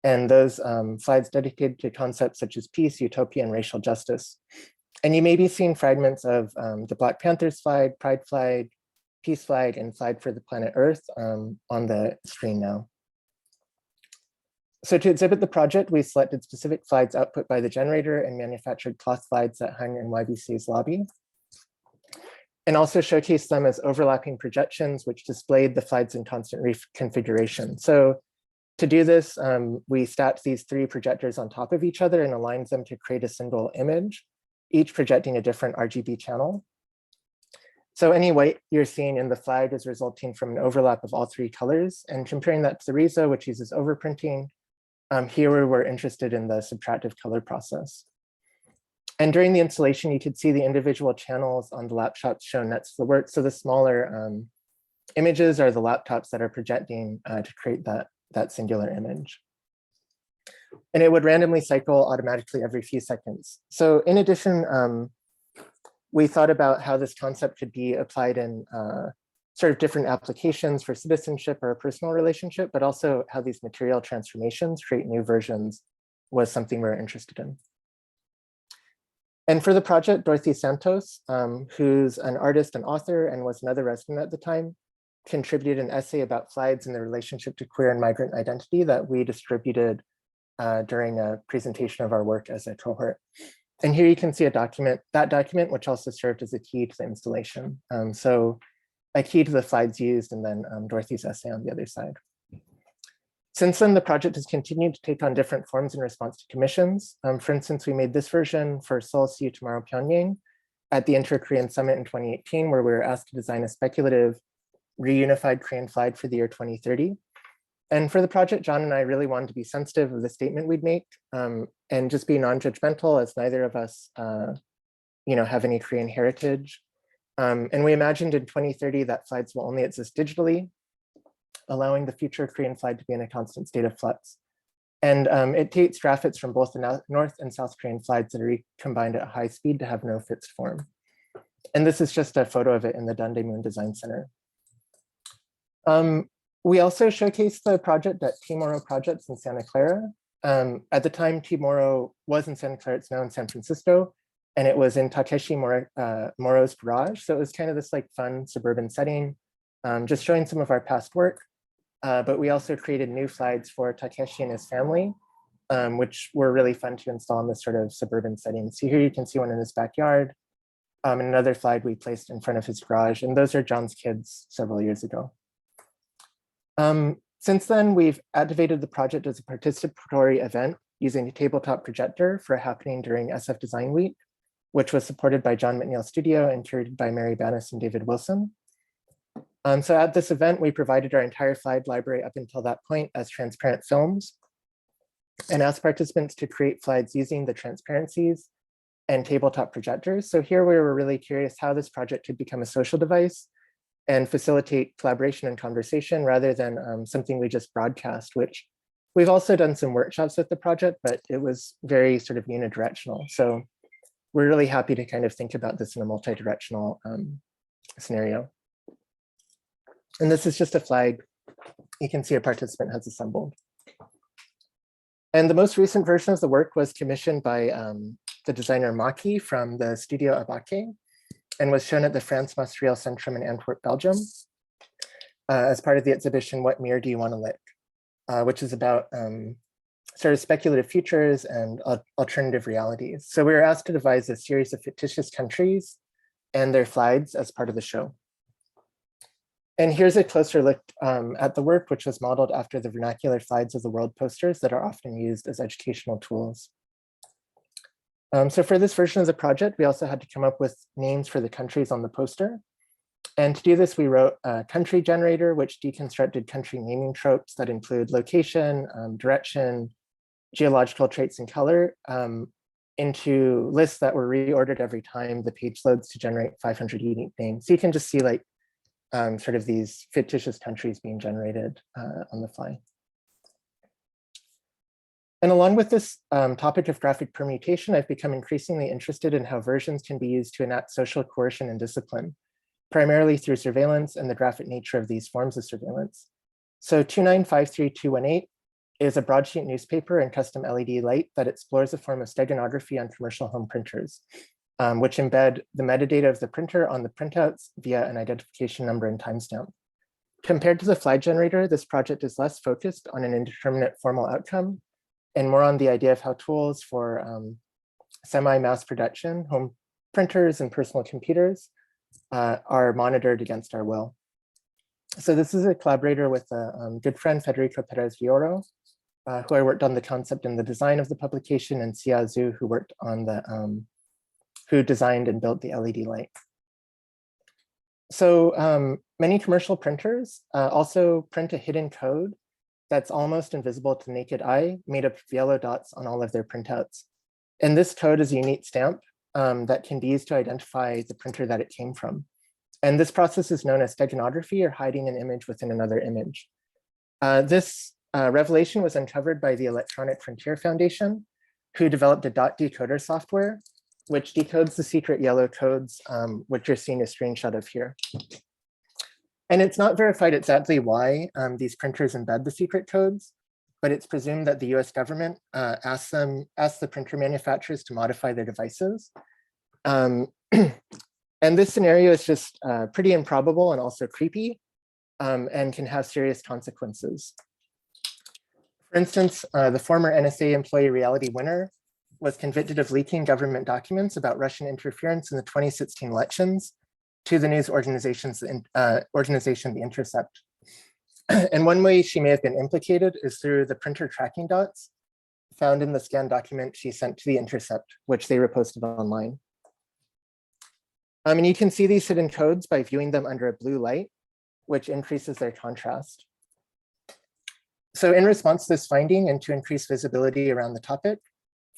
and those slides dedicated to concepts such as peace, utopia, and racial justice. And you may be seeing fragments of the Black Panthers flag, Pride flag, Peace flag, and Flag for the Planet Earth on the screen now. So to exhibit the project, we selected specific slides output by the generator and manufactured cloth slides that hung in YBC's lobby, and also showcased them as overlapping projections, which displayed the slides in constant reconfiguration. So to do this, we stacked these 3 projectors on top of each other and aligned them to create a single image, each projecting a different RGB channel. So any white you're seeing in the flag is resulting from an overlap of all 3 colors, and comparing that to the RISO, which uses overprinting, here we're interested in the subtractive color process. And during the installation, you could see the individual channels on the laptops shown next to the work. So the smaller images are the laptops that are projecting to create that singular image. And it would randomly cycle automatically every few seconds. So in addition, we thought about how this concept could be applied in sort of different applications for citizenship or a personal relationship, but also how these material transformations create new versions was something we were interested in. And for the project, Dorothy Santos, who's an artist and author and was another resident at the time, contributed an essay about slides and the relationship to queer and migrant identity that we distributed during a presentation of our work as a cohort. And here you can see a document, which also served as a key to the installation. So a key to the slides used, and then Dorothy's essay on the other side. Since then, the project has continued to take on different forms in response to commissions. For instance, we made this version for Seoul See You Tomorrow Pyongyang at the Inter-Korean Summit in 2018, where we were asked to design a speculative reunified Korean flag for the year 2030. And for the project, John and I really wanted to be sensitive of the statement we'd make and just be non-judgmental, as neither of us have any Korean heritage. And we imagined in 2030 that flags will only exist digitally, allowing the future Korean flag to be in a constant state of flux. And it takes graphics from both the North and South Korean flags that are combined at high speed to have no fixed form. And this is just a photo of it in the Dundaemun Design Center. We also showcased the project at Timoro Projects in Santa Clara. At the time, Timoro was in Santa Clara, it's now in San Francisco, and it was in Takeshi Moro's garage. So it was kind of this like fun suburban setting, just showing some of our past work. But we also created new slides for Takeshi and his family, which were really fun to install in this sort of suburban setting. So here you can see one in his backyard. And another slide we placed in front of his garage. And those are John's kids several years ago. Since then, we've activated the project as a participatory event using a tabletop projector for a happening during SF Design Week, which was supported by John McNeil Studio and curated by Mary Bannis and David Wilson. So at this event, we provided our entire slide library up until that point as transparent films and asked participants to create slides using the transparencies and tabletop projectors. So here we were really curious how this project could become a social device and facilitate collaboration and conversation rather than something we just broadcast, which we've also done some workshops with the project, but it was very sort of unidirectional. So we're really happy to kind of think about this in a multi-directional scenario. And this is just a flag you can see a participant has assembled. And the most recent version of the work was commissioned by the designer Maki from the studio Abake and was shown at the France Materiel Centrum in Antwerp, Belgium, as part of the exhibition, What Mirror Do You Want to Lick? Which is about sort of speculative futures and alternative realities. So we were asked to devise a series of fictitious countries and their flags as part of the show. And here's a closer look at the work, which was modeled after the vernacular flags of the world posters that are often used as educational tools. So for this version of the project, we also had to come up with names for the countries on the poster. And to do this, we wrote a country generator, which deconstructed country naming tropes that include location, direction, geological traits, and color into lists that were reordered every time the page loads to generate 500 unique names. So you can just see like sort of these fictitious countries being generated on the fly. And along with this topic of graphic permutation, I've become increasingly interested in how versions can be used to enact social coercion and discipline, primarily through surveillance and the graphic nature of these forms of surveillance. So 2953218 is a broadsheet newspaper and custom LED light that explores a form of steganography on commercial home printers, which embed the metadata of the printer on the printouts via an identification number and timestamp. Compared to the flag generator, this project is less focused on an indeterminate formal outcome and more on the idea of how tools for semi-mass production, home printers and personal computers are monitored against our will. So this is a collaborator with a good friend, Federico Perez Vioro, who I worked on the concept and the design of the publication, and Xia Zhu, who worked on the, who designed and built the LED light. So many commercial printers also print a hidden code that's almost invisible to the naked eye, made up of yellow dots on all of their printouts. And this code is a unique stamp that can be used to identify the printer that it came from. And this process is known as steganography, or hiding an image within another image. This revelation was uncovered by the Electronic Frontier Foundation, who developed a dot decoder software, which decodes the secret yellow codes, which you're seeing a screenshot of here. And it's not verified exactly why these printers embed the secret codes, but it's presumed that the US government asked the printer manufacturers to modify their devices. And this scenario is just pretty improbable and also creepy, and can have serious consequences. For instance, the former NSA employee Reality Winner was convicted of leaking government documents about Russian interference in the 2016 elections to the news organization, The Intercept. And one way she may have been implicated is through the printer tracking dots found in the scanned document she sent to The Intercept, which they reposted online. And you can see these hidden codes by viewing them under a blue light, which increases their contrast. So in response to this finding and to increase visibility around the topic,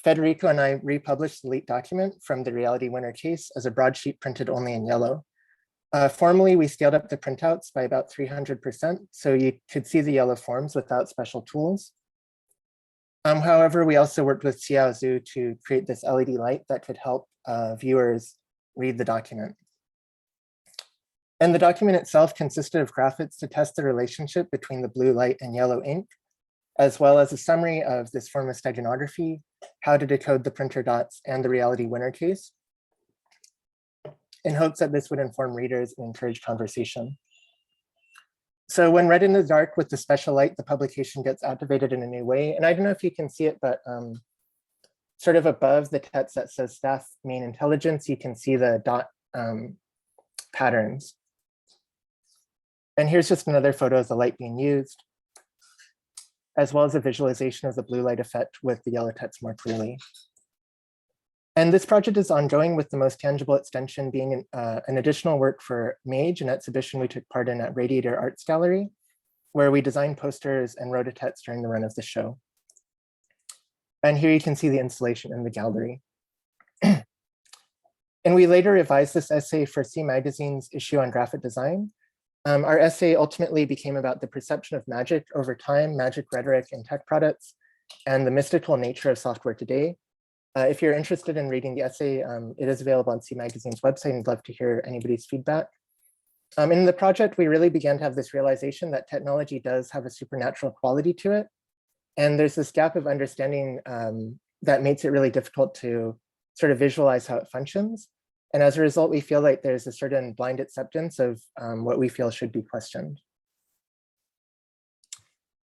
Federico and I republished the leaked document from the Reality Winner case as a broadsheet printed only in yellow. Formally, we scaled up the printouts by about 300%, so you could see the yellow forms without special tools. However, we also worked with Xiao Zhu to create this LED light that could help viewers read the document. And the document itself consisted of graphics to test the relationship between the blue light and yellow ink, as well as a summary of this form of steganography, how to decode the printer dots, and the reality winner case, in hopes that this would inform readers and encourage conversation. So when read in the dark with the special light, the publication gets activated in a new way. And I don't know if you can see it, but sort of above the text that says staff main intelligence, you can see the dot patterns. And here's just another photo of the light being used, as well as a visualization of the blue light effect with the yellow text more clearly. And this project is ongoing, with the most tangible extension being an additional work for Mage, an exhibition we took part in at Radiator Arts Gallery, where we designed posters and wrote a text during the run of the show. And here you can see the installation in the gallery. And we later revised this essay for C Magazine's issue on graphic design. Our essay ultimately became about the perception of magic over time, magic rhetoric in tech products, and the mystical nature of software today. If you're interested in reading the essay, it is available on C Magazine's website, and I'd love to hear anybody's feedback. In the project, we really began to have this realization that technology does have a supernatural quality to it. And there's this gap of understanding that makes it really difficult to sort of visualize how it functions. And as a result, we feel like there's a certain blind acceptance of what we feel should be questioned.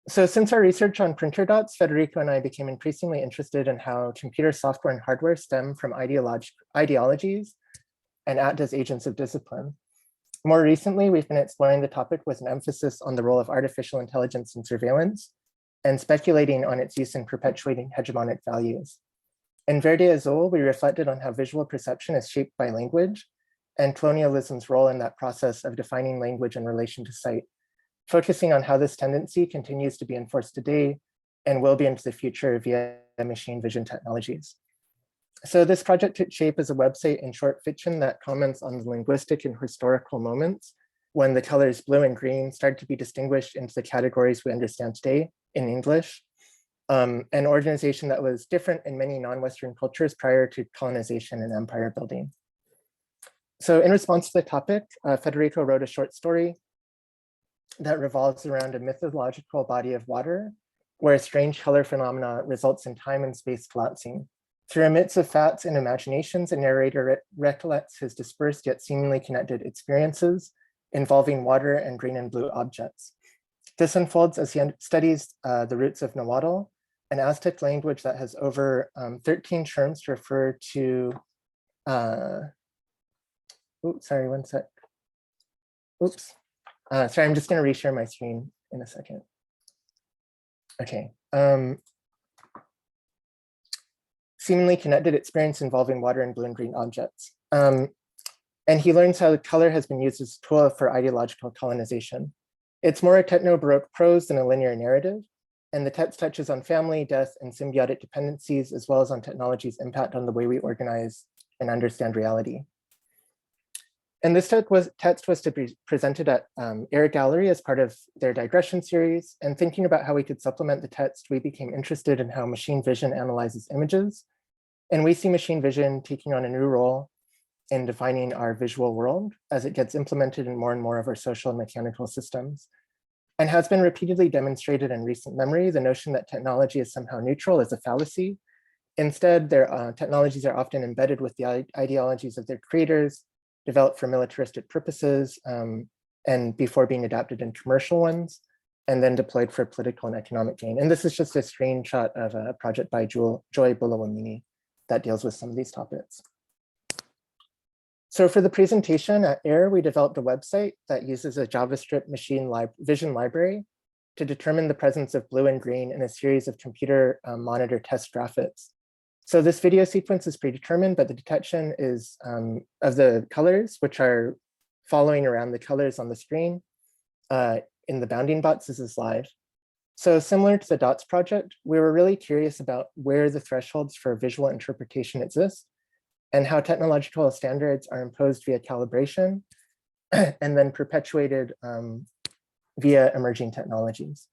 So since our research on printer dots, Federico and I became increasingly interested in how computer software and hardware stem from ideologies and act as agents of discipline. More recently, we've been exploring the topic with an emphasis on the role of artificial intelligence in surveillance and speculating on its use in perpetuating hegemonic values. In Verde Azul, we reflected on how visual perception is shaped by language and colonialism's role in that process of defining language in relation to sight, focusing on how this tendency continues to be enforced today and will be into the future via machine vision technologies. So this project took shape as a website in short fiction that comments on the linguistic and historical moments when the colors blue and green started to be distinguished into the categories we understand today in English, an organization that was different in many non-Western cultures prior to colonization and empire building. So in response to the topic, Federico wrote a short story that revolves around a mythological body of water where a strange color phenomena results in time and space collapsing. Through a mix of facts and imaginations, a narrator recollects his dispersed yet seemingly connected experiences involving water and green and blue objects. This unfolds as he studies the roots of Nahuatl, an Aztec language that has over 13 terms to refer to, oops, sorry, one sec. Oops. Sorry, I'm just going to reshare my screen in a second. Okay. Seemingly connected experience involving water and blue and green objects. And he learns how the color has been used as a tool for ideological colonization. It's more a techno-baroque prose than a linear narrative, and the text touches on family, death, and symbiotic dependencies, as well as on technology's impact on the way we organize and understand reality. And this text was to be presented at Air Gallery as part of their digression series. And thinking about how we could supplement the text, we became interested in how machine vision analyzes images. And we see machine vision taking on a new role in defining our visual world as it gets implemented in more and more of our social and mechanical systems. And has been repeatedly demonstrated in recent memory, the notion that technology is somehow neutral is a fallacy. Instead, their technologies are often embedded with the ideologies of their creators, developed for militaristic purposes, and before being adapted in commercial ones, and then deployed for political and economic gain. And this is just a screenshot of a project by Joy Bulawamini that deals with some of these topics. So for the presentation at AIR, we developed a website that uses a JavaScript machine vision library to determine the presence of blue and green in a series of computer monitor test graphics. So this video sequence is predetermined, but the detection is of the colors, which are following around the colors on the screen in the bounding boxes is live. So similar to the DOTS project, we were really curious about where the thresholds for visual interpretation exist and how technological standards are imposed via calibration and then perpetuated via emerging technologies.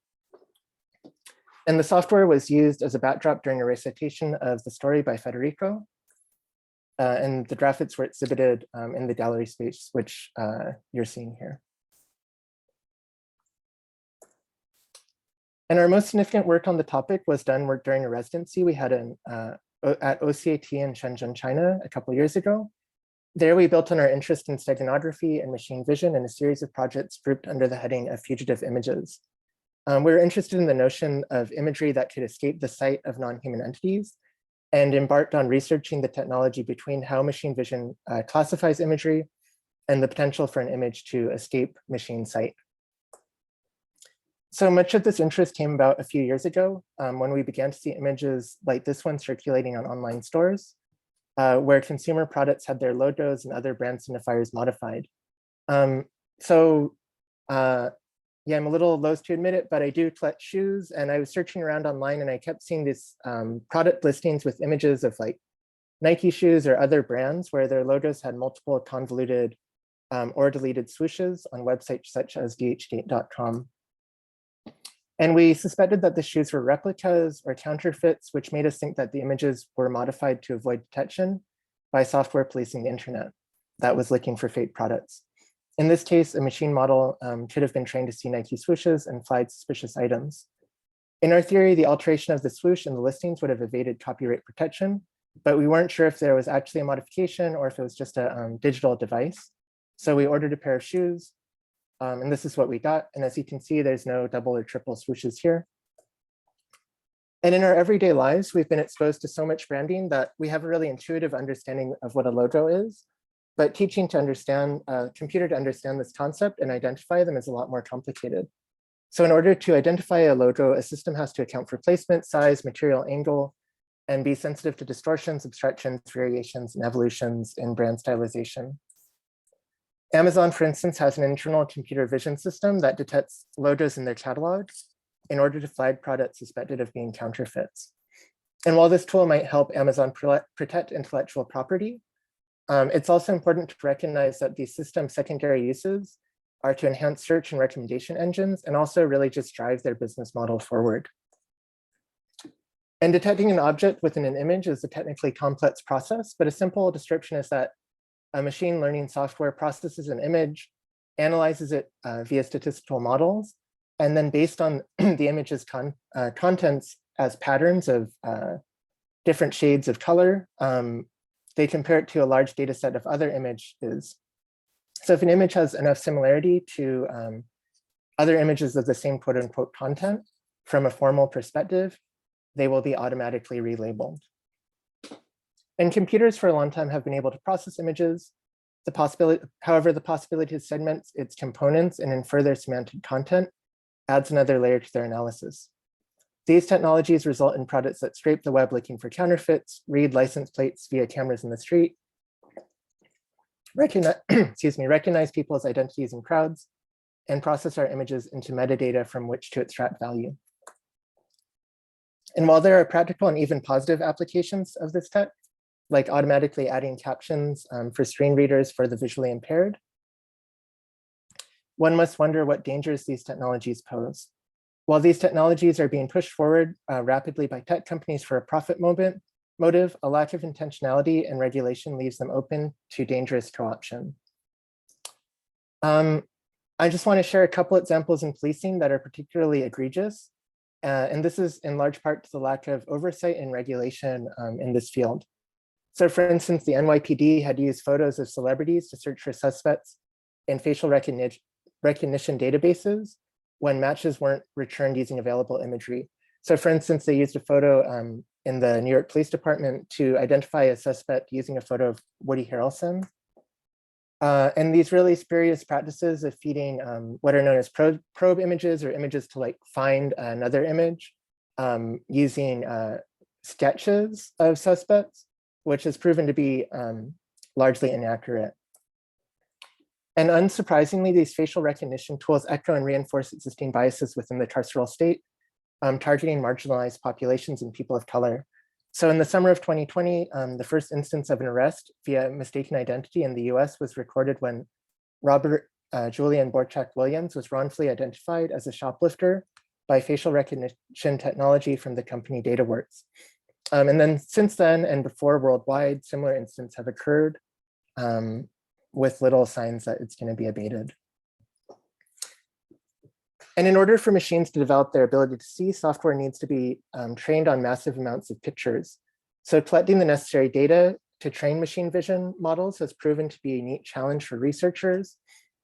And the software was used as a backdrop during a recitation of the story by Federico. and the graphics were exhibited in the gallery space, which you're seeing here. And our most significant work on the topic was done during a residency we had at OCAT in Shenzhen, China, a couple of years ago. There we built on our interest in steganography and machine vision in a series of projects grouped under the heading of fugitive images. We were interested in the notion of imagery that could escape the sight of non-human entities, and embarked on researching the technology between how machine vision classifies imagery and the potential for an image to escape machine sight. So much of this interest came about a few years ago when we began to see images like this one circulating on online stores, where consumer products had their logos and other brand signifiers modified. Yeah, I'm a little loath to admit it, but I do collect shoes, and I was searching around online and I kept seeing these product listings with images of like Nike shoes or other brands where their logos had multiple convoluted or deleted swooshes on websites such as dhgate.com. And we suspected that the shoes were replicas or counterfeits, which made us think that the images were modified to avoid detection by software policing the internet that was looking for fake products. In this case, a machine model could have been trained to see Nike swooshes and flag suspicious items. In our theory, the alteration of the swoosh in the listings would have evaded copyright protection, but we weren't sure if there was actually a modification or if it was just a digital device. So we ordered a pair of shoes, and this is what we got. And as you can see, there's no double or triple swooshes here. And in our everyday lives, we've been exposed to so much branding that we have a really intuitive understanding of what a logo is. But teaching to understand, computer to understand this concept and identify them is a lot more complicated. So in order to identify a logo, a system has to account for placement, size, material, angle, and be sensitive to distortions, abstractions, variations, and evolutions in brand stylization. Amazon, for instance, has an internal computer vision system that detects logos in their catalogs in order to flag products suspected of being counterfeits. And while this tool might help Amazon protect intellectual property, it's also important to recognize that these systems' secondary uses are to enhance search and recommendation engines and also really just drive their business model forward. And detecting an object within an image is a technically complex process, but a simple description is that a machine learning software processes an image, analyzes it via statistical models, and then based on the image's contents as patterns of different shades of color, they compare it to a large data set of other images. So if an image has enough similarity to other images of the same quote unquote content from a formal perspective, they will be automatically relabeled. And computers for a long time have been able to process images. However, the possibility to segment its components and infer their semantic content adds another layer to their analysis. These technologies result in products that scrape the web looking for counterfeits, read license plates via cameras in the street, recognize people's identities in crowds, and process our images into metadata from which to extract value. And while there are practical and even positive applications of this tech, like automatically adding captions for screen readers for the visually impaired, one must wonder what dangers these technologies pose. While these technologies are being pushed forward rapidly by tech companies for a profit motive, a lack of intentionality and regulation leaves them open to dangerous co-option. I just want to share a couple examples in policing that are particularly egregious. And this is in large part to the lack of oversight and regulation in this field. So for instance, the NYPD had used photos of celebrities to search for suspects in facial recognition databases when matches weren't returned using available imagery. So for instance, they used a photo in the New York Police Department to identify a suspect using a photo of Woody Harrelson. And these really spurious practices of feeding what are known as probe images or images to like find another image using sketches of suspects, which has proven to be largely inaccurate. And unsurprisingly, these facial recognition tools echo and reinforce existing biases within the carceral state, targeting marginalized populations and people of color. So in the summer of 2020, the first instance of an arrest via mistaken identity in the US was recorded when Robert Julian Borchak Williams was wrongfully identified as a shoplifter by facial recognition technology from the company DataWorks. And then since then and before worldwide, similar incidents have occurred with little signs that it's going to be abated. And in order for machines to develop their ability to see, software needs to be trained on massive amounts of pictures. So collecting the necessary data to train machine vision models has proven to be a neat challenge for researchers,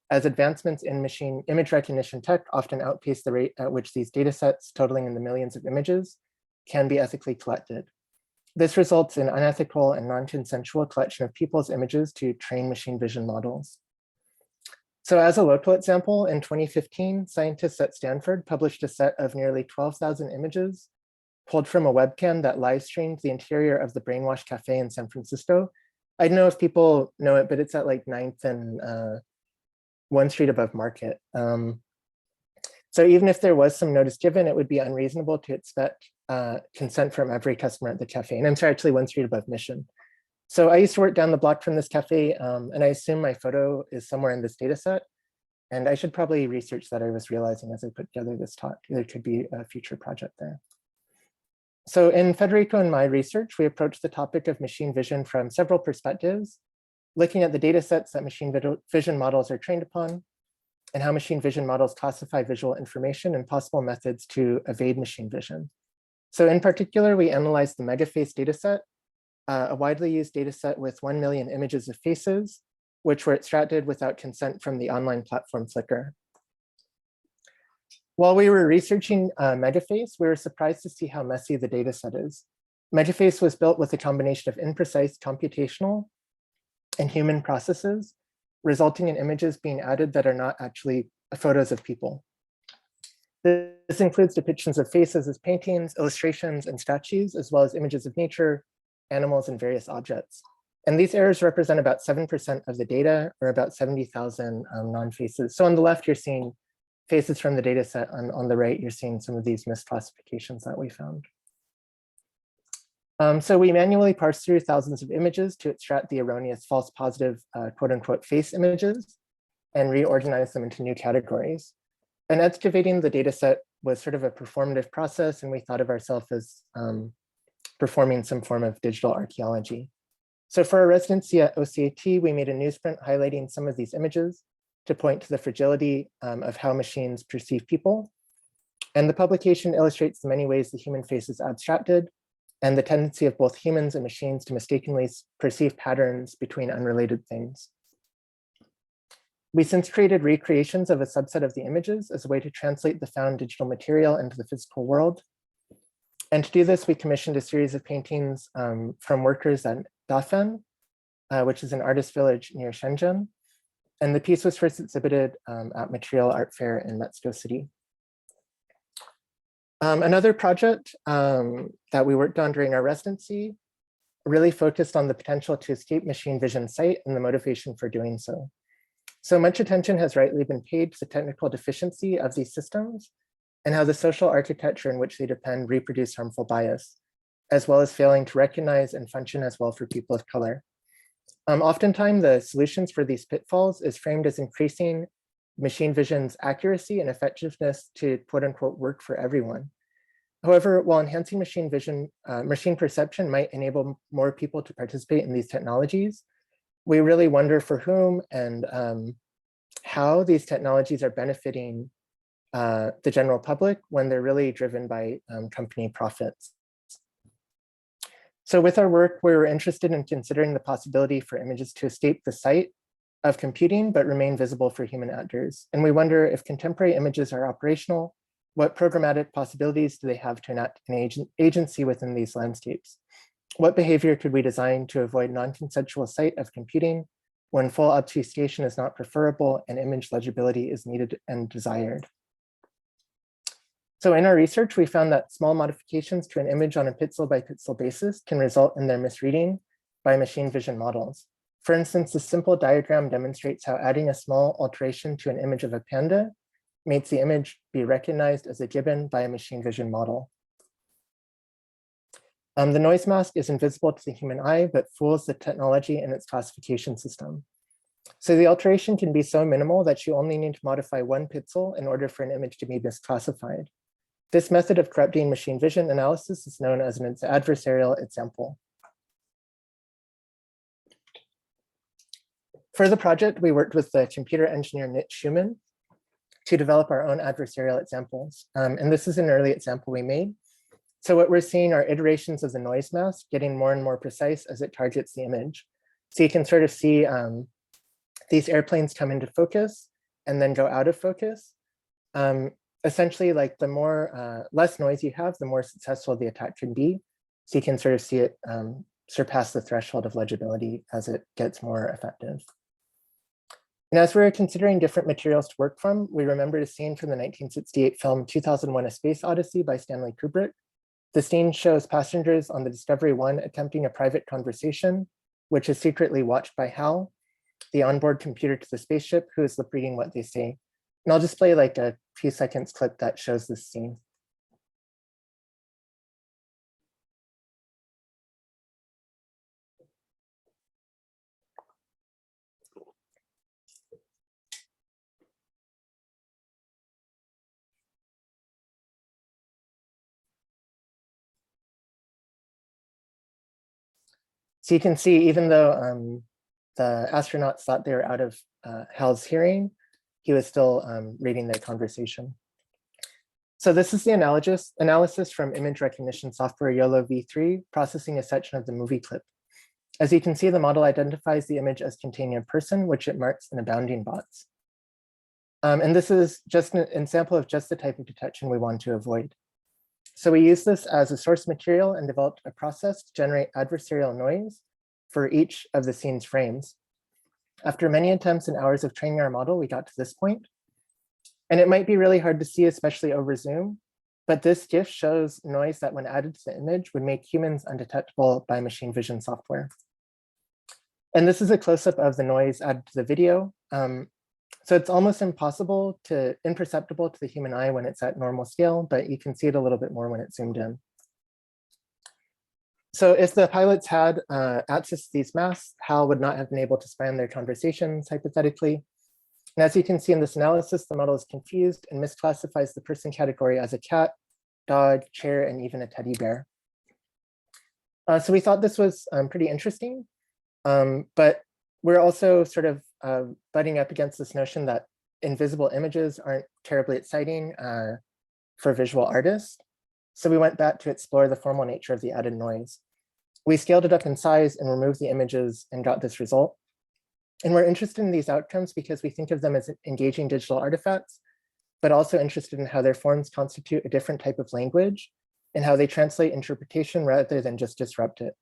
as advancements in machine image recognition tech often outpace the rate at which these data sets, totaling in the millions of images, can be ethically collected. This results in unethical and non-consensual collection of people's images to train machine vision models. So as a local example, in 2015, scientists at Stanford published a set of nearly 12,000 images pulled from a webcam that live streamed the interior of the Brainwash Cafe in San Francisco. I don't know if people know it, but it's at like 9th and 1 street above Market. So even if there was some notice given, it would be unreasonable to expect consent from every customer at the cafe. And I'm sorry, actually 1 street above Mission. So I used to work down the block from this cafe, and I assume my photo is somewhere in this data set. And I should probably research that. I was realizing as I put together this talk, there could be a future project there. So in Federico and my research, we approached the topic of machine vision from several perspectives, looking at the data sets that machine vision models are trained upon, and how machine vision models classify visual information and possible methods to evade machine vision. So in particular, we analyzed the megaface dataset, a widely used dataset with 1 million images of faces, which were extracted without consent from the online platform Flickr. While we were researching megaface, we were surprised to see how messy the dataset is. Megaface was built with a combination of imprecise computational and human processes, resulting in images being added that are not actually photos of people. This includes depictions of faces as paintings, illustrations, and statues, as well as images of nature, animals, and various objects. And these errors represent about 7% of the data, or about 70,000 non-faces. So on the left, you're seeing faces from the data set. On the right, you're seeing some of these misclassifications that we found. So we manually parsed through thousands of images to extract the erroneous false positive quote unquote face images and reorganize them into new categories. And excavating the data set was sort of a performative process, and we thought of ourselves as performing some form of digital archaeology. So for our residency at OCAT, we made a newsprint highlighting some of these images to point to the fragility of how machines perceive people. And the publication illustrates the many ways the human face is abstracted and the tendency of both humans and machines to mistakenly perceive patterns between unrelated things. We since created recreations of a subset of the images as a way to translate the found digital material into the physical world. And to do this, we commissioned a series of paintings from workers at Dafen, which is an artist village near Shenzhen. And the piece was first exhibited at Material Art Fair in Mexico City. Another project that we worked on during our residency really focused on the potential to escape machine vision sight and the motivation for doing so. So much attention has rightly been paid to the technical deficiency of these systems and how the social architecture in which they depend reproduce harmful bias, as well as failing to recognize and function as well for people of color. Oftentimes, the solutions for these pitfalls is framed as increasing machine vision's accuracy and effectiveness to quote unquote work for everyone. However, while enhancing machine vision, machine perception might enable more people to participate in these technologies, we really wonder for whom and how these technologies are benefiting the general public when they're really driven by company profits. So with our work, we were interested in considering the possibility for images to escape the sight of computing, but remain visible for human actors. And we wonder if contemporary images are operational, what programmatic possibilities do they have to enact an agency within these landscapes? What behavior could we design to avoid non-consensual sight of computing when full obfuscation is not preferable and image legibility is needed and desired? So in our research, we found that small modifications to an image on a pixel by pixel basis can result in their misreading by machine vision models. For instance, this simple diagram demonstrates how adding a small alteration to an image of a panda makes the image be recognized as a gibbon by a machine vision model. The noise mask is invisible to the human eye, but fools the technology and its classification system. So the alteration can be so minimal that you only need to modify 1 pixel in order for an image to be misclassified. This method of corrupting machine vision analysis is known as an adversarial example. For the project, we worked with the computer engineer Nick Schumann to develop our own adversarial examples. And this is an early example we made. So what we're seeing are iterations of the noise mask getting more and more precise as it targets the image. So you can sort of see these airplanes come into focus and then go out of focus. Essentially, like the more less noise you have, the more successful the attack can be. So you can sort of see it surpass the threshold of legibility as it gets more effective. And as we're considering different materials to work from, we remembered a scene from the 1968 film 2001: A Space Odyssey by Stanley Kubrick. The scene shows passengers on the Discovery 1 attempting a private conversation, which is secretly watched by HAL, the onboard computer to the spaceship, who is lip reading what they say. And I'll just play like a few seconds clip that shows this scene. So you can see, even though the astronauts thought they were out of HAL's hearing, he was still reading their conversation. So this is the analysis from image recognition software YOLO v3, processing a section of the movie clip. As you can see, the model identifies the image as containing a person, which it marks in a bounding box. And this is just an example of just the type of detection we want to avoid. So we use this as a source material and developed a process to generate adversarial noise for each of the scene's frames. After many attempts and hours of training our model, we got to this point. And it might be really hard to see, especially over Zoom, but this GIF shows noise that when added to the image would make humans undetectable by machine vision software. And this is a close-up of the noise added to the video. So it's almost imperceptible to the human eye when it's at normal scale, but you can see it a little bit more when it's zoomed in. So if the pilots had access to these masks, HAL would not have been able to spy on their conversations, hypothetically. And as you can see in this analysis, the model is confused and misclassifies the person category as a cat, dog, chair, and even a teddy bear. So we thought this was pretty interesting, but we're also sort of butting up against this notion that invisible images aren't terribly exciting for visual artists. So we went back to explore the formal nature of the added noise. We scaled it up in size and removed the images and got this result. And we're interested in these outcomes because we think of them as engaging digital artifacts, but also interested in how their forms constitute a different type of language and how they translate interpretation rather than just disrupt it.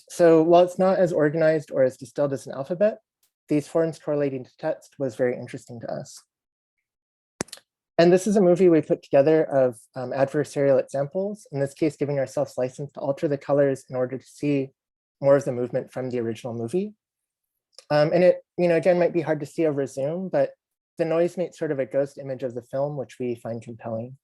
So while it's not as organized or as distilled as an alphabet, these forms correlating to text was very interesting to us. And this is a movie we put together of adversarial examples, in this case, giving ourselves license to alter the colors in order to see more of the movement from the original movie. And it, again, might be hard to see over Zoom, but the noise makes sort of a ghost image of the film, which we find compelling.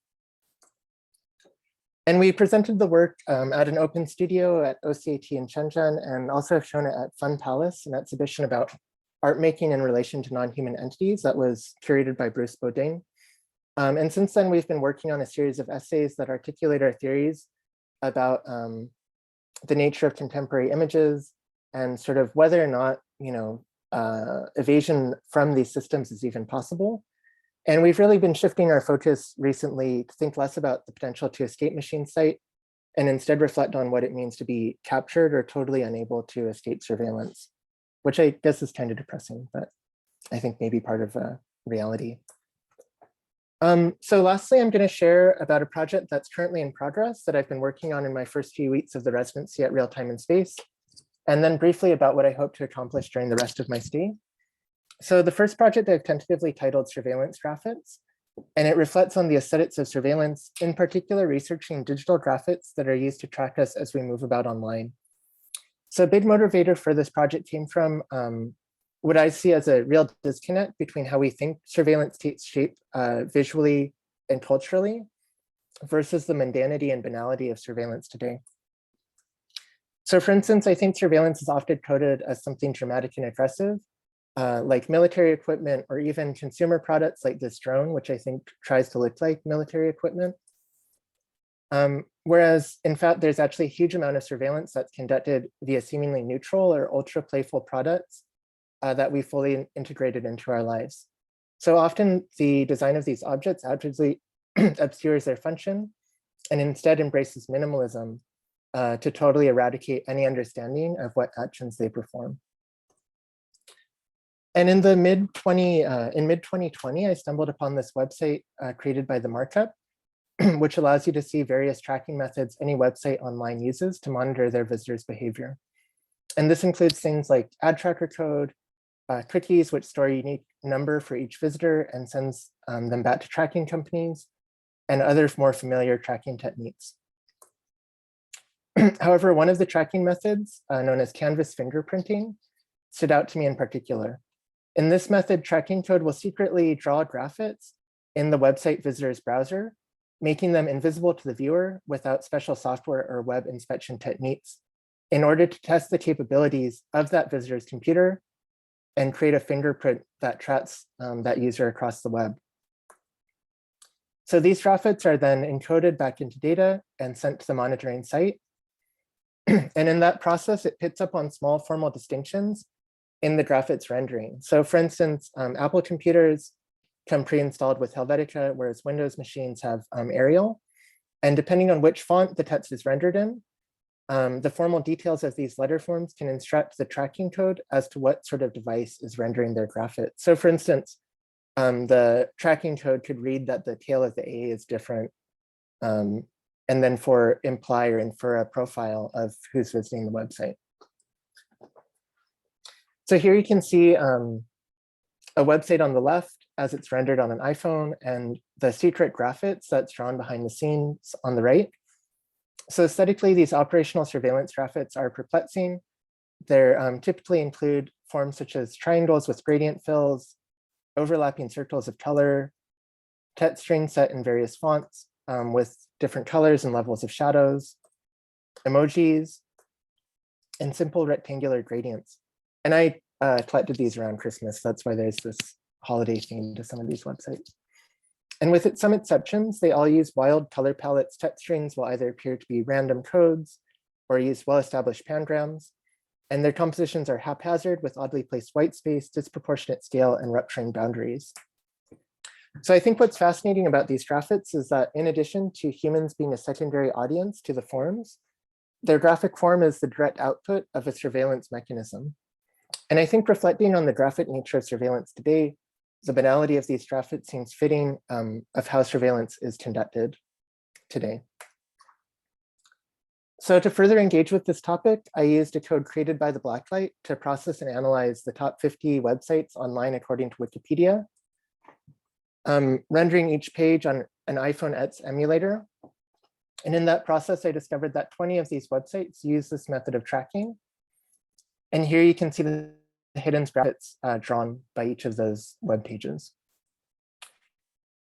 And we presented the work at an open studio at OCAT in Shenzhen, and also have shown it at Fun Palace, an exhibition about art making in relation to non-human entities that was curated by Bruce Bodin. And since then, we've been working on a series of essays that articulate our theories about the nature of contemporary images and sort of whether or not, evasion from these systems is even possible. And we've really been shifting our focus recently to think less about the potential to escape machine sight and instead reflect on what it means to be captured or totally unable to escape surveillance, which I guess is kind of depressing, but I think maybe part of reality. So lastly, I'm going to share about a project that's currently in progress that I've been working on in my first few weeks of the residency at Real Time and Space, and then briefly about what I hope to accomplish during the rest of my stay. So the first project I've tentatively titled Surveillance Graphics, and it reflects on the aesthetics of surveillance, in particular researching digital graphics that are used to track us as we move about online. So a big motivator for this project came from what I see as a real disconnect between how we think surveillance takes shape visually and culturally versus the mundanity and banality of surveillance today. So for instance, I think surveillance is often coded as something dramatic and aggressive, like military equipment or even consumer products like this drone, which I think tries to look like military equipment. Whereas in fact, there's actually a huge amount of surveillance that's conducted via seemingly neutral or ultra playful products that we fully integrated into our lives. So often the design of these objects outwardly obscures their function and instead embraces minimalism to totally eradicate any understanding of what actions they perform. And in the mid 2020, I stumbled upon this website created by The Markup, which allows you to see various tracking methods any website online uses to monitor their visitors' behavior. And this includes things like ad tracker code, cookies, which store a unique number for each visitor and sends them back to tracking companies, and other more familiar tracking techniques. However, one of the tracking methods, known as canvas fingerprinting, stood out to me in particular. In this method, tracking code will secretly draw graphics in the website visitor's browser, making them invisible to the viewer without special software or web inspection techniques in order to test the capabilities of that visitor's computer and create a fingerprint that tracks that user across the web. So these graphics are then encoded back into data and sent to the monitoring site. And in that process, it picks up on small formal distinctions in the graphics rendering. So for instance, Apple computers come pre-installed with Helvetica, whereas Windows machines have Arial. And depending on which font the text is rendered in, the formal details of these letter forms can instruct the tracking code as to what sort of device is rendering their graphic. So for instance, the tracking code could read that the tail of the A is different, and then for imply or infer a profile of who's visiting the website. So here you can see a website on the left as it's rendered on an iPhone, and the secret graphics that's drawn behind the scenes on the right. So aesthetically, these operational surveillance graphics are perplexing. They typically include forms such as triangles with gradient fills, overlapping circles of color, text string set in various fonts with different colors and levels of shadows, emojis, and simple rectangular gradients. And I collected these around Christmas. That's why there's this holiday theme to some of these websites. And with some exceptions, they all use wild color palettes. Text strings will either appear to be random codes or use well-established pangrams. And their compositions are haphazard with oddly placed white space, disproportionate scale, and rupturing boundaries. So I think what's fascinating about these graphics is that in addition to humans being a secondary audience to the forms, their graphic form is the direct output of a surveillance mechanism. And I think reflecting on the graphic nature of surveillance today, the banality of these graphics seems fitting of how surveillance is conducted today. So to further engage with this topic, I used a code created by the Blacklight to process and analyze the top 50 websites online according to Wikipedia, rendering each page on an iPhone X emulator. And in that process, I discovered that 20 of these websites use this method of tracking. And here you can see the hidden graphics drawn by each of those web pages.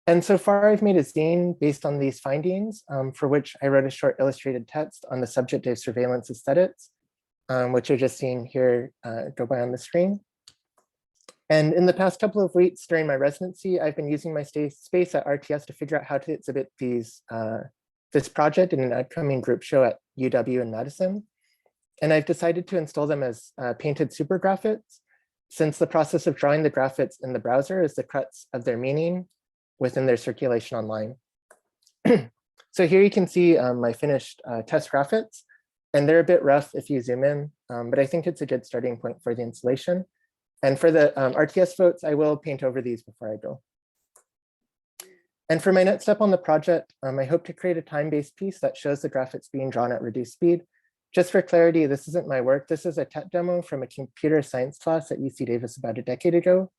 And so far I've made a zine based on these findings, for which I wrote a short illustrated text on the subject of surveillance aesthetics, which you're just seeing here go by on the screen. And in the past couple of weeks during my residency, I've been using my space at RTS to figure out how to exhibit these, this project in an upcoming group show at UW in Madison. And I've decided to install them as painted super graphics, since the process of drawing the graphics in the browser is the crux of their meaning within their circulation online. So here you can see my finished test graphics, and they're a bit rough if you zoom in, but I think it's a good starting point for the installation. And for the RTS votes, I will paint over these before I go. And for my next step on the project, I hope to create a time-based piece that shows the graphics being drawn at reduced speed. Just for clarity, this isn't my work. This is a tech demo from a computer science class at UC Davis about a decade ago,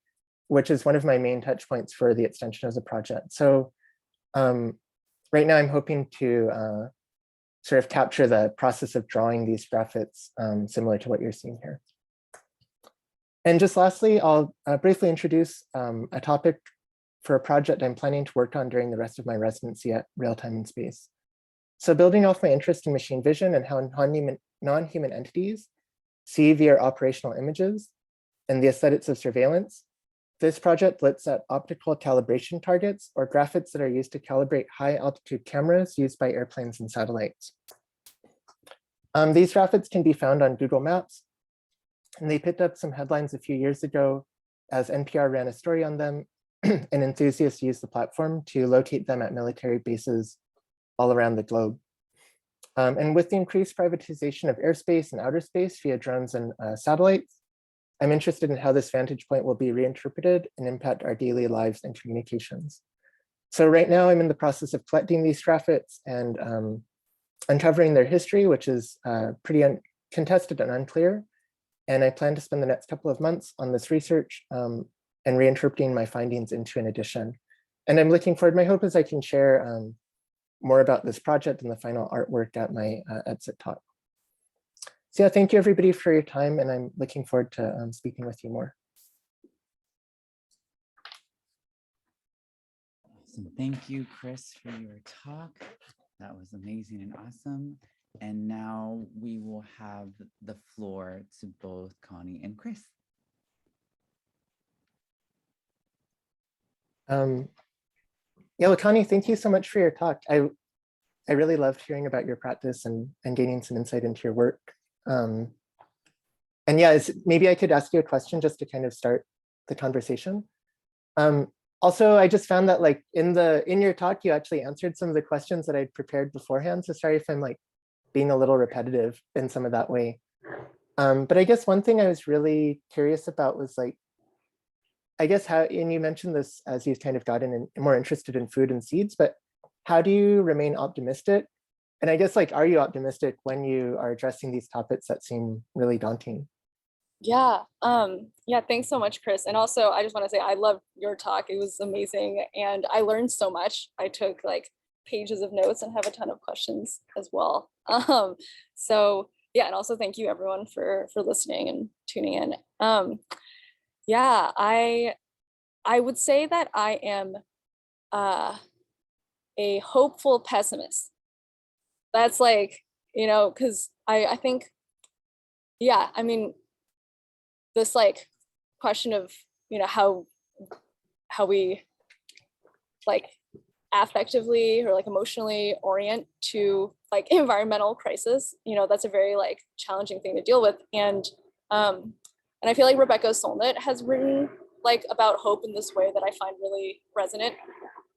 which is one of my main touch points for the extension of the project. So right now I'm hoping to sort of capture the process of drawing these graphics similar to what you're seeing here. And just lastly, I'll briefly introduce a topic for a project I'm planning to work on during the rest of my residency at Real Time and Space. So building off my interest in machine vision and how non-human entities see via operational images and the aesthetics of surveillance, This project looks at optical calibration targets or graphics that are used to calibrate high altitude cameras used by airplanes and satellites. These graphics can be found on Google Maps, and they picked up some headlines a few years ago as NPR ran a story on them, and enthusiasts used the platform to locate them at military bases all around the globe. And with the increased privatization of airspace and outer space via drones and satellites, I'm interested in how this vantage point will be reinterpreted and impact our daily lives and communications. So right now I'm in the process of collecting these graphics and uncovering their history, which is pretty contested and unclear. And I plan to spend the next couple of months on this research and reinterpreting my findings into an edition. And I'm looking forward, my hope is I can share more about this project and the final artwork at my exit talk. So yeah, thank you everybody for your time, and I'm looking forward to speaking with you more. Awesome. Thank you, Chris, for your talk. That was amazing and awesome. And now we will have the floor to both Connie and Chris. Yeah, well, Connie, thank you so much for your talk. I really loved hearing about your practice and gaining some insight into your work. And yeah, maybe I could ask you a question just to kind of start the conversation. Also, I just found that like in your talk, you actually answered some of the questions that I'd prepared beforehand. So sorry if I'm like being a little repetitive in some of that way. But I guess one thing I was really curious about was like, I guess how, and you mentioned this as you've kind of gotten more interested in food and seeds, but how do you remain optimistic? And I guess like, are you optimistic when you are addressing these topics that seem really daunting? Yeah. Yeah. Thanks so much, Chris. And also, I just want to say I loved your talk. It was amazing, and I learned so much. I took like pages of notes and have a ton of questions as well. So yeah, and also thank you everyone for listening and tuning in. Yeah, I would say that I am a hopeful pessimist. That's like, because I think, yeah, I mean, this like question of, how we like affectively or like emotionally orient to like environmental crisis, that's a very like challenging thing to deal with. And I feel like Rebecca Solnit has written like about hope in this way that I find really resonant.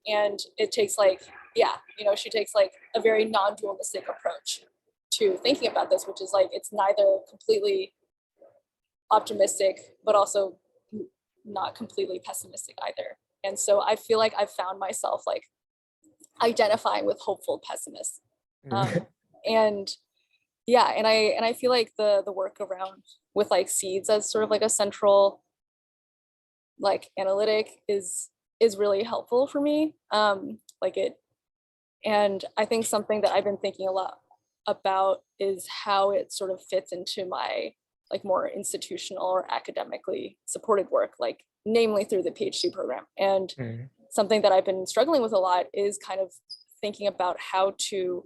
And it takes like, yeah, she takes like a very non-dualistic approach to thinking about this, which is like, it's neither completely optimistic, but also not completely pessimistic either. And so I feel like I've found myself like identifying with hopeful pessimists. And yeah, and I feel like the work around with like seeds as sort of like a central like analytic is really helpful for me. Like it, and I think something that I've been thinking a lot about is how it sort of fits into my like more institutional or academically supported work, like namely through the PhD program. And something that I've been struggling with a lot is kind of thinking about how to,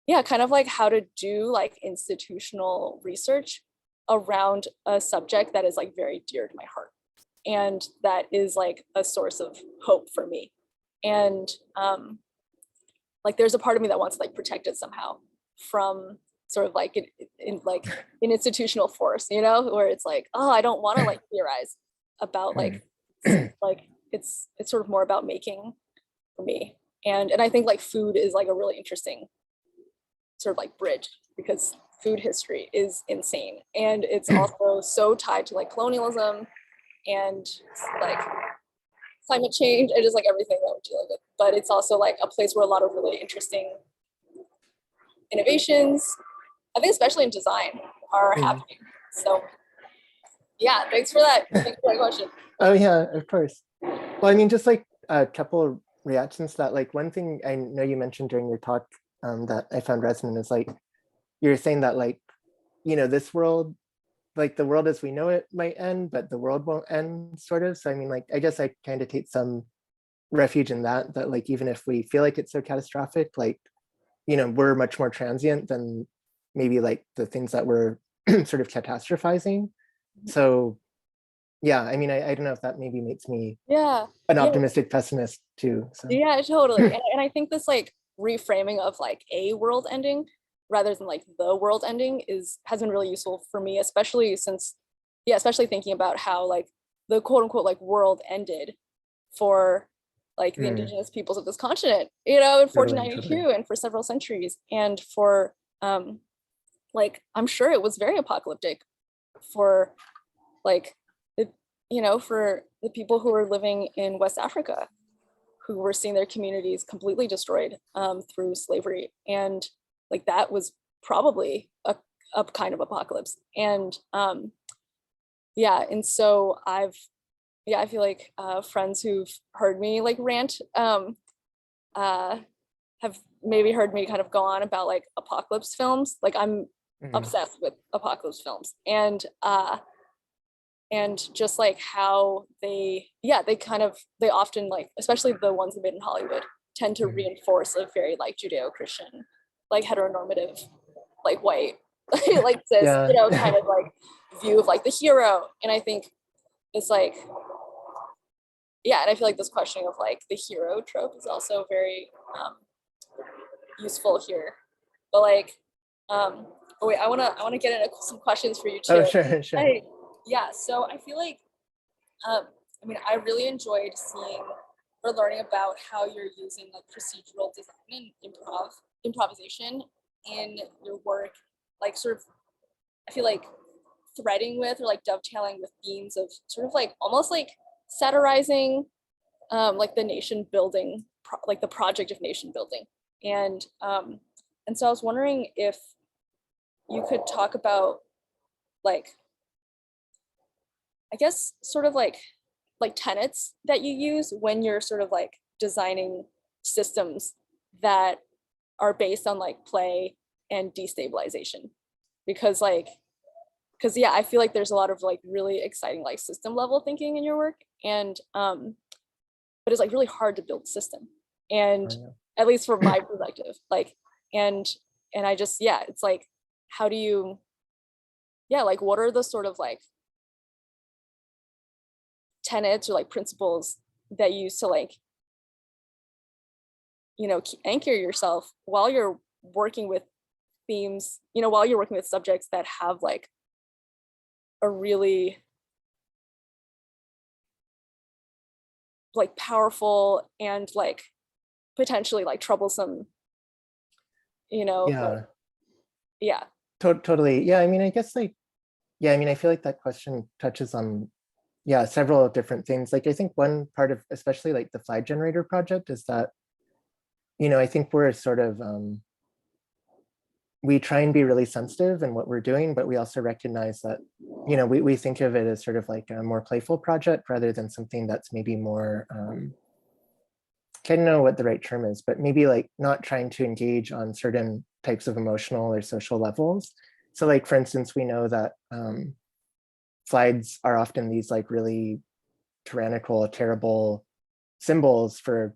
yeah, kind of like how to do like institutional research around a subject that is like very dear to my heart. And that is like a source of hope for me. And like there's a part of me that wants to like protect it somehow from sort of like in like an institutional force, where it's like, oh, I don't want to like theorize about like it's sort of more about making for me. And I think like food is like a really interesting sort of like bridge, because food history is insane, and it's also so tied to like colonialism and like climate change and just like everything that we're dealing with. But it's also like a place where a lot of really interesting innovations, I think especially in design, are happening. So yeah, thanks for that. Thanks for that question. Oh yeah, of course. Well, I mean, just like a couple of reactions to that, like one thing I know you mentioned during your talk that I found resonant is like, you're saying that like, this world, like the world as we know it might end, but the world won't end, sort of. So I mean, like, I guess I kind of take some refuge in that like, even if we feel like it's so catastrophic, like, we're much more transient than maybe like the things that we're sort of catastrophizing. So yeah, I mean, I don't know if that maybe makes me Yeah. an Yeah. optimistic pessimist too. So Yeah, totally. And I think this like reframing of like a world ending rather than like the world ending has been really useful for me, especially since, yeah, especially thinking about how like the quote unquote like world ended for like the mm, indigenous peoples of this continent, you know, in totally, totally. 1492 and for several centuries. And for like I'm sure it was very apocalyptic for like the, you know, for the people who were living in West Africa who were seeing their communities completely destroyed through slavery. And like that was probably a kind of apocalypse. And yeah, and so I feel like friends who've heard me like rant uh, have maybe heard me kind of go on about like apocalypse films. Like I'm Mhm. obsessed with apocalypse films. And just like how they kind of they often like especially the ones made in Hollywood tend to Mhm. reinforce a very like Judeo-Christian like heteronormative like white like this Yeah. you know kind of like view of like the hero. And I think it's like yeah, and I feel like this questioning of like the hero trope is also very useful here. But like oh wait, I want to get into some questions for you Oh, too. sure, sure. I yeah, so I feel like Um, I mean, I really enjoyed seeing or learning about how you're using like procedural design and improvisation in your work, like sort of, I feel like threading with or like dovetailing with themes of sort of like almost like satirizing like the nation building, like the project of nation building. And so I was wondering if you could talk about like I guess sort of like tenets that you use when you're sort of like designing systems that are based on like play and destabilization. Because like because yeah, I feel like there's a lot of like really exciting like system level thinking in your work. And but it's like really hard to build system. And Oh, at least from my perspective, like and and I just yeah, it's like how do you yeah, like what are the sort of like tenets or like principles that you use to like you know anchor yourself while you're working with themes, you know, while you're working with subjects that have like a really like powerful and like potentially like troublesome, you know, like yeah, yeah. totally. Yeah, I mean, I guess like, yeah, I mean, I feel like that question touches on, yeah, several different things. Like, I think one part of, especially like the flag generator project is that, I think we're sort of, we try and be really sensitive in what we're doing, but we also recognize that, we think of it as sort of like a more playful project rather than something that's maybe more, I don't know what the right term is, but maybe like not trying to engage on certain types of emotional or social levels. So like, for instance, we know that flags are often these like really tyrannical, terrible symbols for,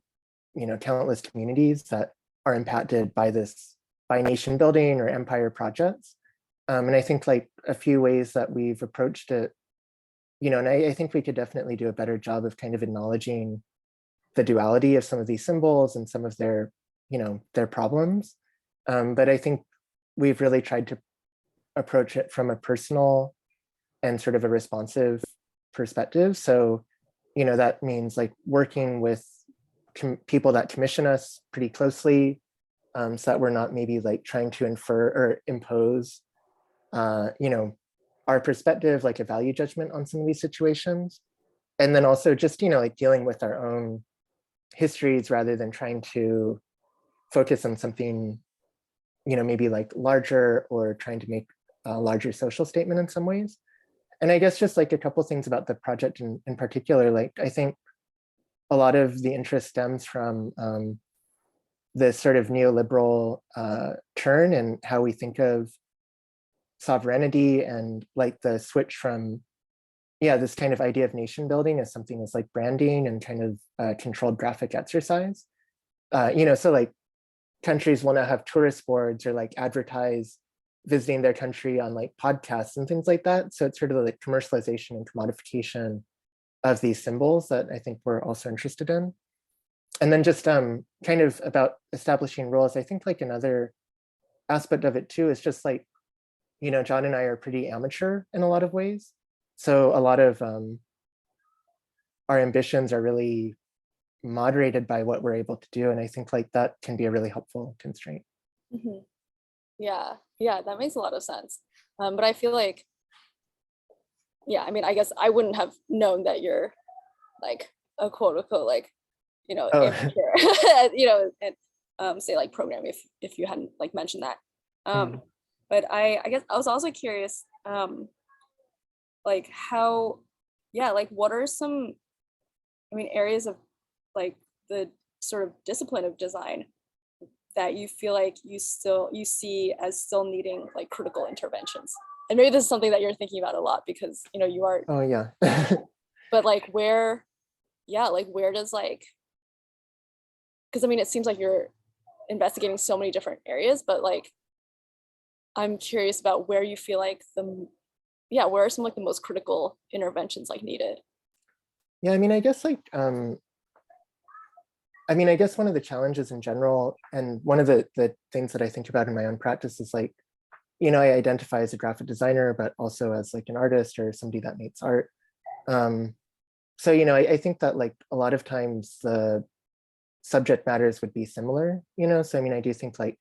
talentless communities that are impacted by by nation building or empire projects. And I think like a few ways that we've approached it, and I think we could definitely do a better job of kind of acknowledging the duality of some of these symbols and some of their, their problems. But I think we've really tried to approach it from a personal and sort of a responsive perspective. So, that means like working with people that commission us pretty closely, so that we're not maybe like trying to infer or impose, our perspective, like a value judgment on some of these situations. And then also just, like dealing with our own histories rather than trying to focus on something, maybe like larger or trying to make a larger social statement in some ways. And I guess just like a couple things about the project in particular, like I think a lot of the interest stems from this sort of neoliberal turn and how we think of sovereignty and like the switch from, yeah, this kind of idea of nation building as something as like branding and kind of controlled graphic exercise. So like countries want to have tourist boards or like advertise visiting their country on like podcasts and things like that. So it's sort of like commercialization and commodification of these symbols that I think we're also interested in. And then just kind of about establishing roles, I think like another aspect of it too is just like, you know, John and I are pretty amateur in a lot of ways. So a lot of our ambitions are really moderated by what we're able to do. And I think like that can be a really helpful constraint. Mm-hmm. Yeah, that makes a lot of sense. But I feel like, yeah, I mean, I guess I wouldn't have known that you're like a quote unquote, like, you know, Oh. amateur, you know, and say like program if you hadn't like mentioned that. But I guess I was also curious, like how, yeah, like what are some, I mean, areas of like the sort of discipline of design that you feel like you see as still needing like critical interventions? And maybe this is something that you're thinking about a lot because, you know, you are. Oh yeah. But like where, yeah, like where does like, because I mean, it seems like you're investigating so many different areas, but like, I'm curious about where you feel like where are some like the most critical interventions like needed? Yeah, I mean, I guess like, I guess one of the challenges in general, and one of the things that I think about in my own practice is like, you know, I identify as a graphic designer, but also as like an artist or somebody that makes art. So, you know, I think that like a lot of times the subject matters would be similar, you know? So, I mean, I do think like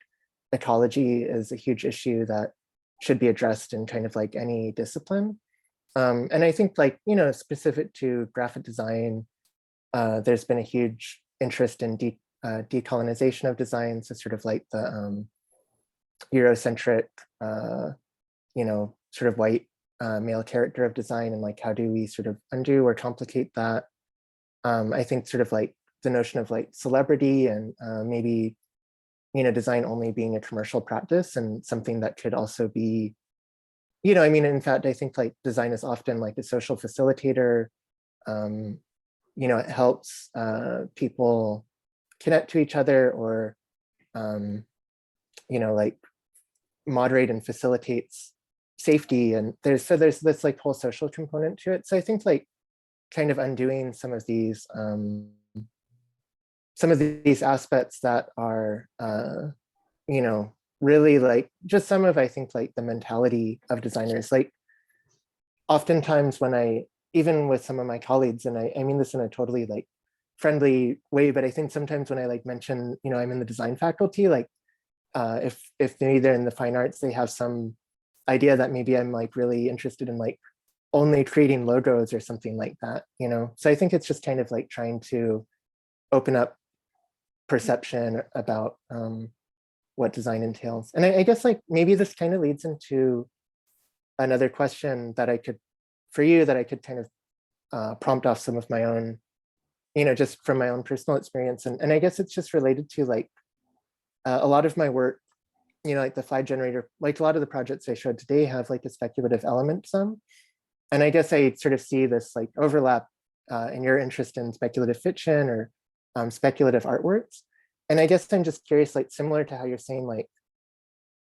ecology is a huge issue that should be addressed in kind of like any discipline. And I think like, you know, specific to graphic design, there's been a huge interest in decolonization of design. So sort of like the Eurocentric, you know, sort of white male character of design, and like how do we sort of undo or complicate that? I think sort of like the notion of like celebrity and maybe, you know, design only being a commercial practice and something that could also be, you know, I mean, in fact, I think like design is often like a social facilitator. You know, it helps people connect to each other, or, you know, like moderate and facilitates safety. And there's this like whole social component to it. So I think like kind of undoing some of these aspects that are, you know, really like just some of, I think like the mentality of designers, like oftentimes when I, even with some of my colleagues, and I mean this in a totally like friendly way, but I think sometimes when I like mention, you know, I'm in the design faculty, like if they're either in the fine arts, they have some idea that maybe I'm like really interested in like only creating logos or something like that, you know? So I think it's just kind of like trying to open up perception about what design entails. And I guess like maybe this kind of leads into another question that I could, for you, that I could kind of prompt off some of my own, you know, just from my own personal experience. And I guess it's just related to like a lot of my work, you know, like the flag generator, like a lot of the projects I showed today have like a speculative element to them. And I guess I sort of see this like overlap in your interest in speculative fiction or speculative artworks. And I guess I'm just curious, like similar to how you're saying, like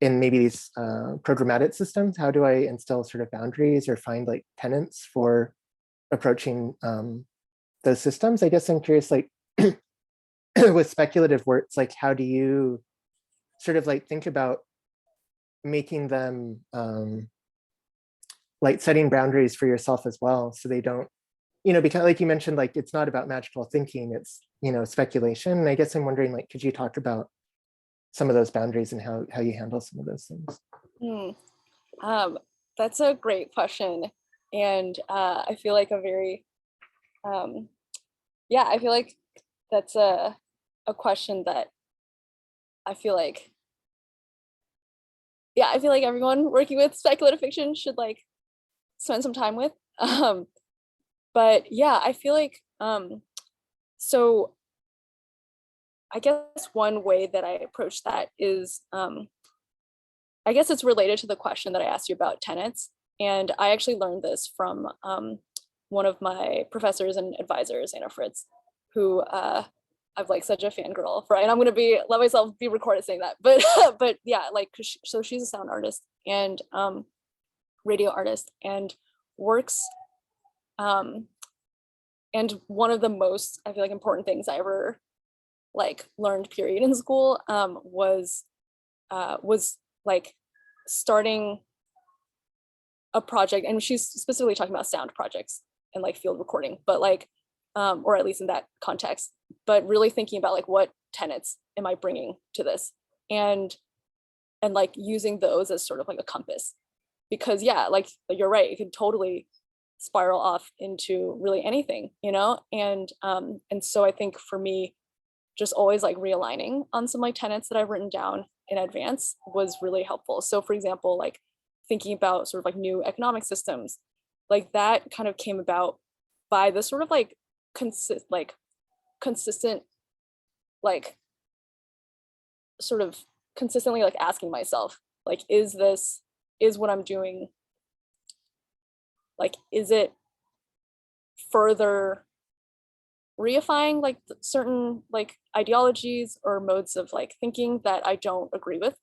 in maybe these programmatic systems, how do I instill sort of boundaries or find like tenets for approaching those systems? I guess I'm curious, like with speculative works, like how do you sort of like think about making them like setting boundaries for yourself as well, so they don't, you know, because like you mentioned, like it's not about magical thinking, it's, you know, speculation. And I guess I'm wondering, like, could you talk about some of those boundaries and how you handle some of those things? That's a great question. And I feel like a very, yeah, I feel like that's a question that I feel like, yeah, I feel like everyone working with speculative fiction should like spend some time with. But yeah, I feel like, so I guess one way that I approach that is, I guess it's related to the question that I asked you about tenets. And I actually learned this from one of my professors and advisors, Anna Fritz, who I'm like such a fangirl for, and I'm gonna let myself be recorded saying that, but but yeah, like so she's a sound artist and radio artist and works and one of the most, I feel like, important things I ever like learned period in school was like starting a project, and she's specifically talking about sound projects and like field recording, but like or at least in that context, but really thinking about like what tenets am I bringing to this, and like using those as sort of like a compass, because yeah, like you're right, it could totally spiral off into really anything, you know. And so I think for me, just always like realigning on some like tenets that I've written down in advance was really helpful. So for example, like thinking about sort of like new economic systems, like that kind of came about by the sort of like consistent like sort of consistently like asking myself, like, is what I'm doing, like, is it further reifying like certain like ideologies or modes of like thinking that I don't agree with,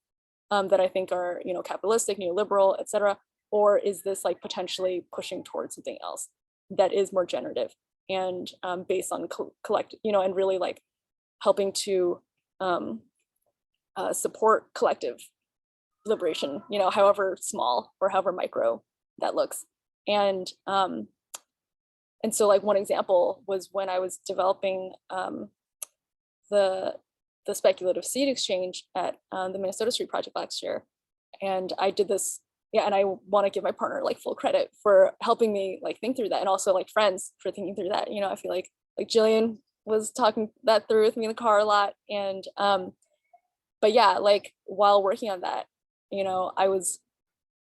that I think are, you know, capitalistic, neoliberal, etc., or is this like potentially pushing towards something else that is more generative and based on collective, you know, and really like helping to support collective liberation, you know, however small or however micro that looks. And so like one example was when I was developing the speculative seed exchange at the Minnesota Street Project last year. And I did this, yeah, and I want to give my partner like full credit for helping me like think through that, and also like friends for thinking through that. You know, I feel like Jillian was talking that through with me in the car a lot. And but yeah, like while working on that, you know, I was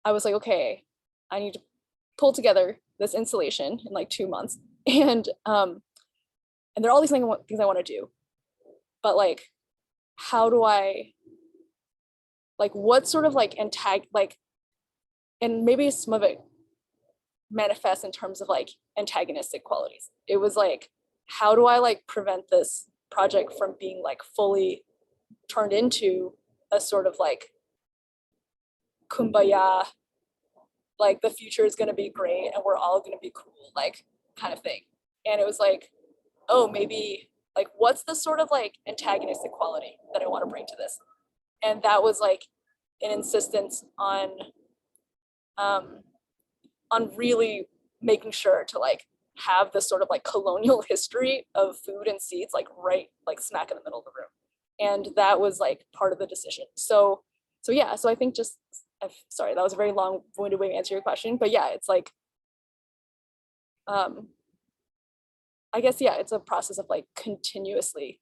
like, okay, I need to pull together this installation in like 2 months. And there are all these things I want to do, but like, how do I, like, what sort of like like, and maybe some of it manifests in terms of like antagonistic qualities. It was like, how do I like prevent this project from being like fully turned into a sort of like kumbaya, like the future is going to be great and we're all going to be cool, like kind of thing. And it was like, oh, maybe like what's the sort of like antagonistic quality that I want to bring to this? And that was like an insistence on really making sure to like have this sort of like colonial history of food and seeds like right like smack in the middle of the room. And that was like part of the decision. So yeah, so I think just, sorry, that was a very long-winded way to answer your question, but yeah, it's like I guess, yeah, it's a process of like continuously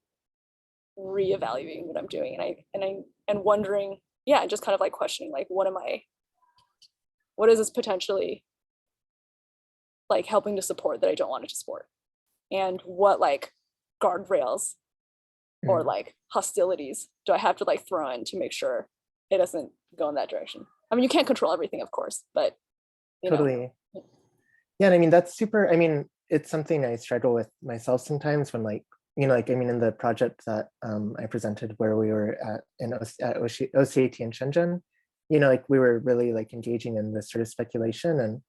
reevaluating what I'm doing, and wondering, yeah, just kind of like questioning like what is this potentially like helping to support that I don't want it to support, and what like guardrails or like hostilities do I have to like throw in to make sure it doesn't go in that direction. I mean, you can't control everything, of course, but you Totally. know. Yeah, and I mean, that's super, I mean, it's something I struggle with myself sometimes when like, you know, like, I mean, in the project that I presented where we were at OCAT in Shenzhen, you know, like we were really like engaging in this sort of speculation. And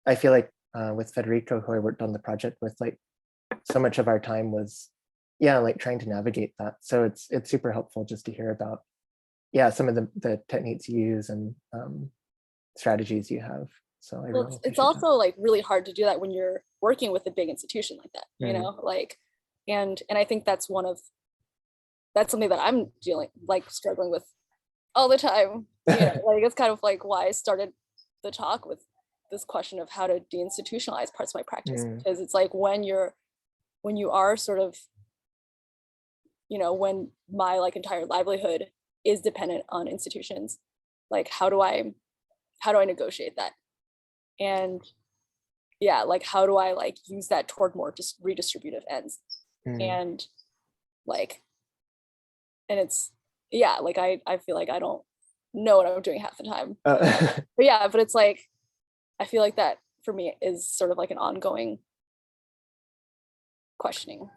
I feel like with Federico, who I worked on the project with, like so much of our time was, yeah, like trying to navigate that. So it's super helpful just to hear about, yeah, some of the techniques you use and strategies you have. So I really It's also like really hard to do that when you're working with a big institution like that, you know, like, and I think that's something that I'm struggling with all the time. You know, like it's kind of like why I started the talk with this question of how to deinstitutionalize parts of my practice, because it's like when you are sort of, you know, when my like entire livelihood is dependent on institutions, like how do I negotiate that? And yeah, like how do I like use that toward more just redistributive ends? And like, and it's, yeah, like I feel like I don't know what I'm doing half the time. But yeah, but it's like I feel like that for me is sort of like an ongoing questioning.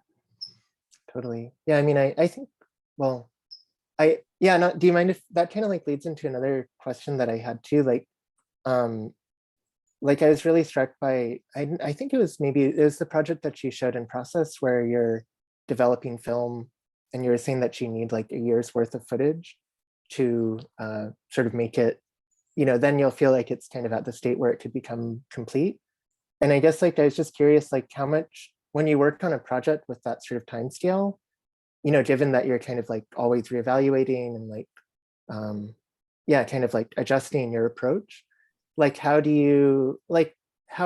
totally. Yeah, I mean, I think, well, yeah, not, do you mind if that kind of like leads into another question that I had too? Like I was really struck by, I think it was the project that you showed in process where you're developing film and you were saying that you need like a year's worth of footage to sort of make it, then you'll feel like it's kind of at the state where it could become complete. And I guess like I was just curious, like how much, when you work on a project with that sort of time scale, given that you're kind of like always reevaluating and like, yeah, kind of like adjusting your approach, like how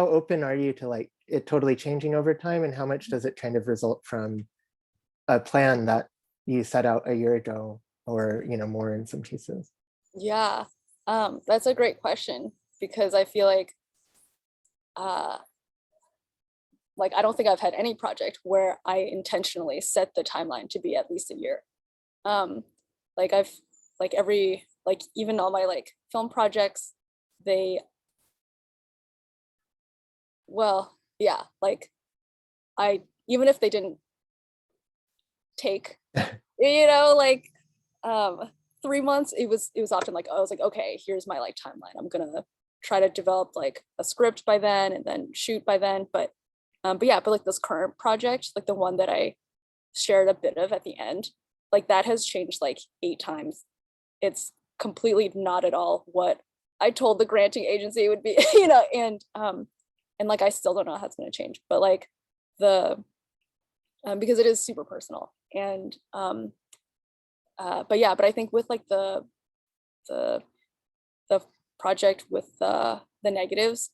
open are you to like it totally changing over time, and how much does it kind of result from a plan that you set out a year ago, or more in some cases? Yeah, that's a great question, because I feel uh, like I don't think I've had any project where I intentionally set the timeline to be at least a year. Like I've like every like even all my like film projects, they well, yeah, like I even if they didn't take, like 3 months, it was often like I was like, okay, here's my like timeline. I'm gonna try to develop like a script by then and then shoot by then. But yeah, but like this current project, like the one that I shared a bit of at the end, like that has changed like 8 times. It's completely not at all what I told the granting agency it would be, and like I still don't know how it's going to change, but like the because it is super personal. And but yeah, but I think with like the the project with the negatives,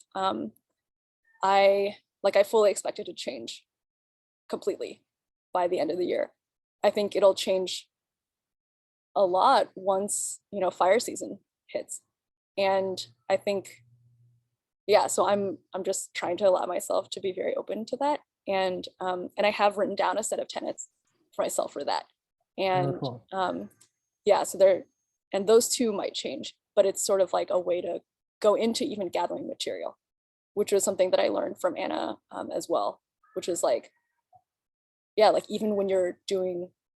I fully expect it to change completely by the end of the year. I think it'll change a lot once fire season hits. And I think, yeah, so I'm just trying to allow myself to be very open to that. And I have written down a set of tenets for myself for that. And Cool. yeah, so there, and those two might change, but it's sort of like a way to go into even gathering material, which was something that I learned from Anna as well, which is like, yeah, like even when you're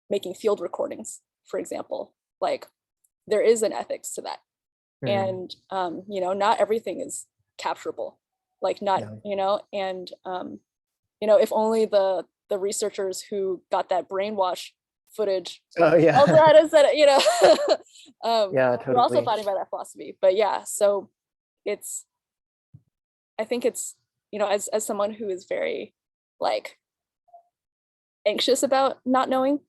making field recordings, for example, like there is an ethics to that. And not everything is capturable, like not, Yeah. and if only the researchers who got that brainwash footage Oh yeah. also had to set it, Yeah, we're also totally. abiding by that philosophy. But yeah, so it's, I think it's, as someone who is very like anxious about not knowing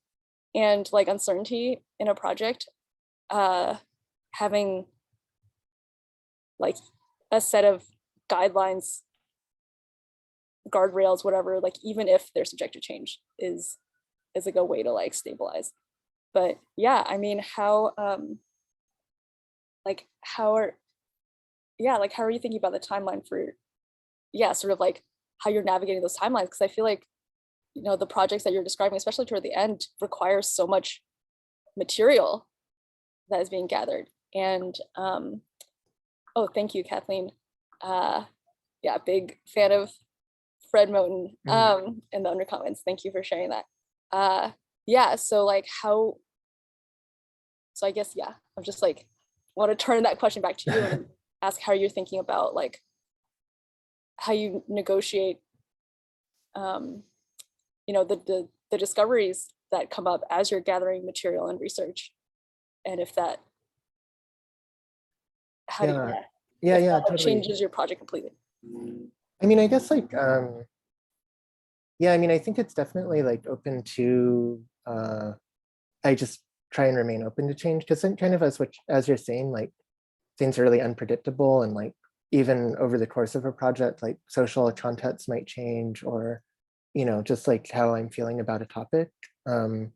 and like uncertainty in a project, having like a set of guidelines, guardrails, whatever, like even if they're subject to change is like a way to like stabilize. But yeah, I mean, how like how are yeah, like how are you thinking about the timeline for, yeah, sort of like how you're navigating those timelines? Because I feel like the projects that you're describing, especially toward the end, require so much material that is being gathered. And oh, thank you, Kathleen. Yeah, big fan of Fred Moten in the under comments. Thank you for sharing that. Yeah, so like how, so I guess, yeah, I'm just like, want to turn that question back to you and ask how you're thinking about like how you negotiate the discoveries that come up as you're gathering material and research, and if that, how do you, Yeah, that totally. changes your project completely. I mean, I guess like yeah, I mean, I think it's definitely like open to I just try and remain open to change, because then kind of as you're saying, like things are really unpredictable, and like even over the course of a project, like social contexts might change, or just like how I'm feeling about a topic. And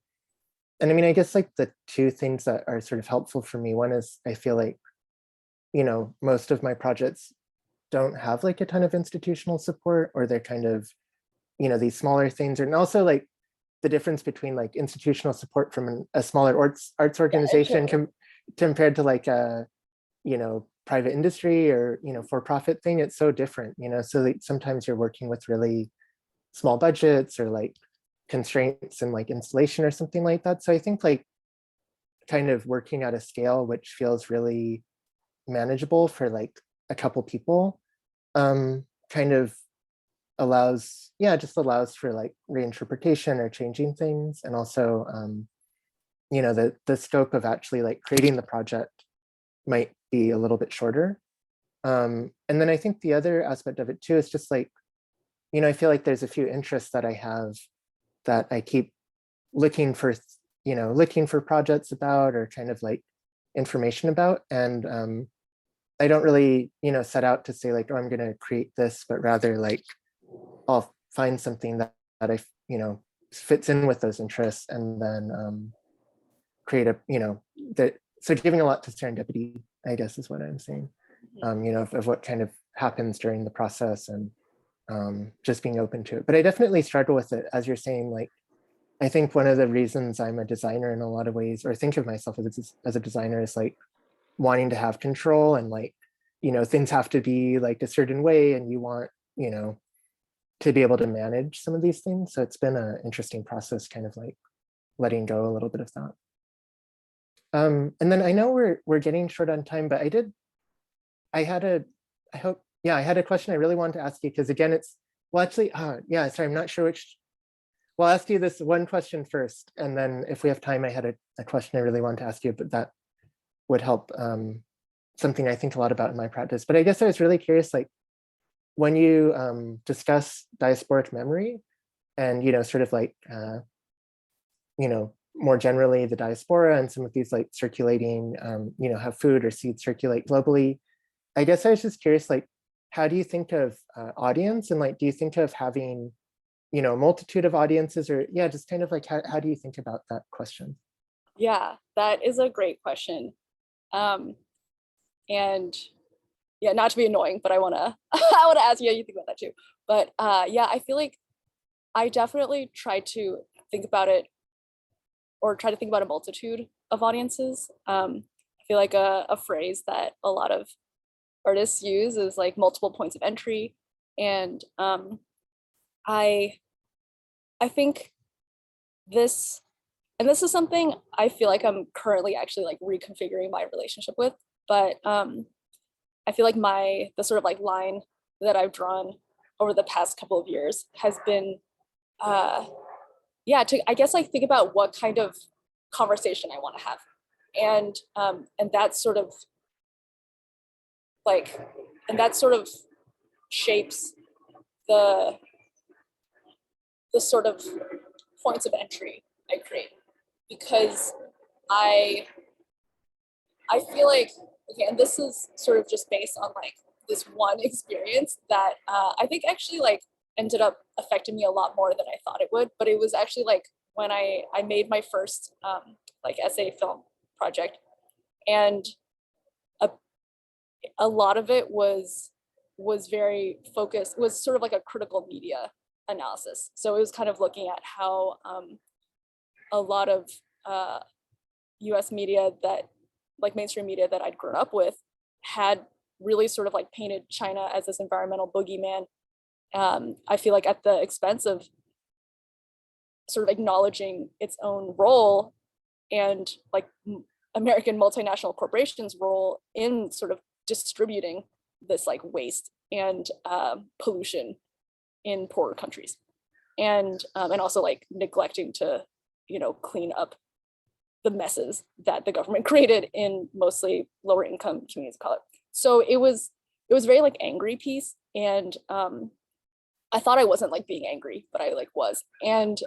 I mean, I guess like the two things that are sort of helpful for me, one is I feel like most of my projects don't have like a ton of institutional support, or they're kind of these smaller things. And also like the difference between like institutional support from a smaller arts organization compared to like a private industry or for-profit thing, it's so different. So like sometimes you're working with really small budgets, or like constraints in like installation or something like that. So I think like kind of working at a scale which feels really manageable for like a couple people kind of allows, yeah, just allows for like reinterpretation or changing things. And also, you know, the scope of actually like creating the project might be a little bit shorter. And then I think the other aspect of it too is just like, you know, I feel like there's a few interests that I have that I keep looking for, you know, looking for projects about or kind of like information about. And I don't really, you know, set out to say like, oh, I'm going to create this, but rather like I'll find something that I, you know, fits in with those interests and then create a, you know, that, so giving a lot to serendipity, I guess is what I'm saying, you know, of what kind of happens during the process and just being open to it. But I definitely struggle with it, as you're saying, like, I think one of the reasons I'm a designer in a lot of ways, or think of myself as a designer, is like wanting to have control and like, you know, things have to be like a certain way and you want, you know, to be able to manage some of these things. So it's been an interesting process, kind of like letting go a little bit of that. And then I know we're getting short on time, but I had a question I really wanted to ask you, because again, it's, well, actually, yeah, sorry, I'm not sure which. Well, I'll ask you this one question first, and then if we have time, I had a question I really wanted to ask you, but that would help something I think a lot about in my practice. But I guess I was really curious, like when you discuss diasporic memory and, you know, sort of like, you know, more generally the diaspora and some of these like circulating, you know, how food or seeds circulate globally. I guess I was just curious, like, how do you think of audience, and like, do you think of having, you know, a multitude of audiences, or yeah, just kind of like, how do you think about that question? Yeah, that is a great question. And yeah, not to be annoying, but I wanna I wanna ask you how you think about that too. But yeah, I feel like I definitely try to think about it, or try to think about a multitude of audiences. I feel like a phrase that a lot of artists use is like multiple points of entry. And I I think this, and this is something I feel like I'm currently actually like reconfiguring my relationship with. But I feel like the sort of like line that I've drawn over the past couple of years has been yeah, to, I guess, like think about what kind of conversation I want to have. And that's sort of like, and that sort of shapes the sort of points of entry I create. Because I I feel like, okay, and this is sort of just based on like this one experience that I think actually like ended up affecting me a lot more than I thought it would. But it was actually like when I made my first like essay film project, and a, a lot of it was very focused, was sort of like a critical media analysis. So it was kind of looking at how a lot of US media, that like mainstream media that I'd grown up with, had really sort of like painted China as this environmental boogeyman. I feel like at the expense of sort of acknowledging its own role, and like American multinational corporations' role in sort of distributing this like waste and pollution in poorer countries, and also like neglecting to, you know, clean up the messes that the government created in mostly lower income communities of color. So it was very like angry piece, and I thought I wasn't like being angry, but I like was. And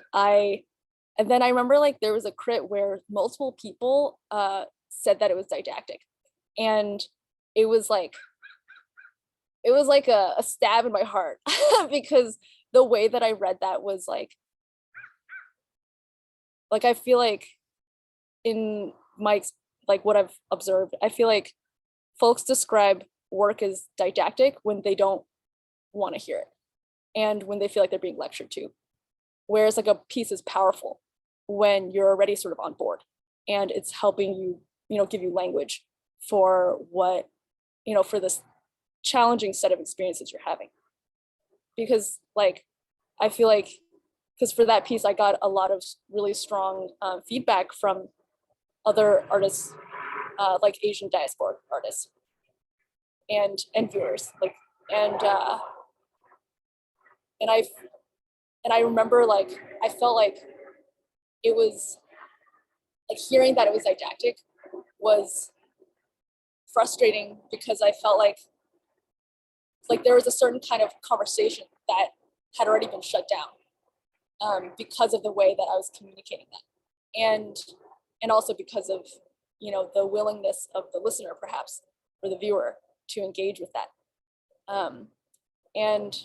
then I remember like there was a crit where multiple people said that it was didactic, and it was like a stab in my heart because the way that I read that was like I feel like in my like what I've observed, I feel like folks describe work as didactic when they don't want to hear it, and when they feel like they're being lectured to. Whereas like a piece is powerful when you're already sort of on board, and it's helping you, you know, give you language for what, you know, for this challenging set of experiences you're having. Because like I feel like because for that piece, I got a lot of really strong feedback from other artists, like Asian diasporic artists and viewers, like, and and I and I remember, like, I felt like it was like hearing that it was didactic was frustrating, because I felt like there was a certain kind of conversation that had already been shut down, because of the way that I was communicating that, and also because of, you know, the willingness of the listener, perhaps, or the viewer, to engage with that. And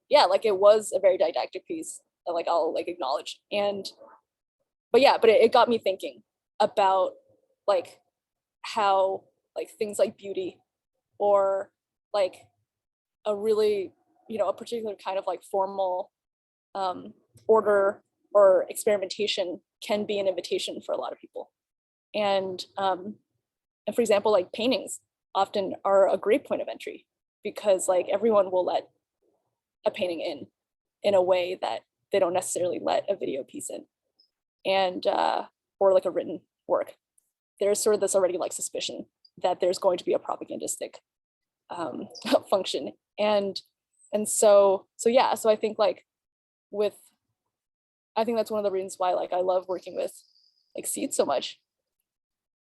yeah, like, it was a very didactic piece that, like, I'll, like, acknowledge. But it got me thinking about, like, how, like, things like beauty, or like a really, you know, a particular kind of, like, formal order or experimentation can be an invitation for a lot of people. And for example, like, paintings often are a great point of entry, because, like, everyone will let a painting in a way that they don't necessarily let a video piece in, and or like a written work. There's sort of this already, like, suspicion that there's going to be a propagandistic function, and so yeah, so I think, like, I think that's one of the reasons why, like, I love working with, like, seeds so much,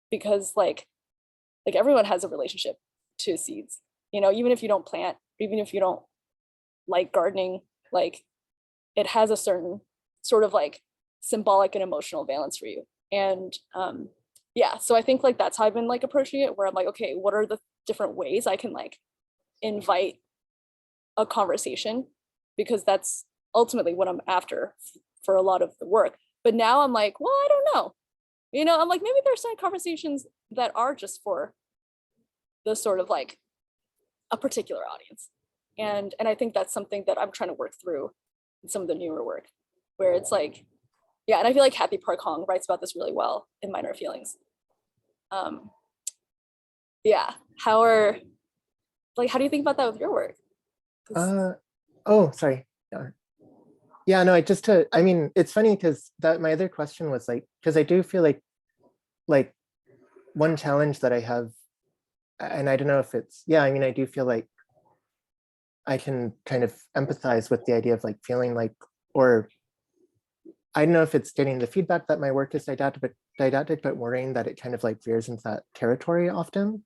because like everyone has a relationship to seeds, you know, even if you don't plant, even if you don't like gardening, like, it has a certain sort of, like, symbolic and emotional valence for you. And yeah, so I think, like, that's how I've been, like, approaching it, where I'm like, okay, what are the different ways I can, like, invite a conversation, because that's ultimately what I'm after for a lot of the work. But now I'm like, well, I don't know, you know, I'm like, maybe there's some conversations that are just for the sort of, like, a particular audience. And I think that's something that I'm trying to work through in some of the newer work, where it's like, yeah, and I feel like Happy Park Hong writes about this really well in Minor Feelings. Yeah, how do you think about that with your work? Oh, sorry. Yeah, no, I mean, it's funny because my other question was, like, because I do feel like one challenge that I have, and I don't know if it's, yeah, I mean, I do feel like I can kind of empathize with the idea of, like, feeling like, or I don't know if it's getting the feedback that my work is didactic, but worrying that it kind of, like, veers into that territory often.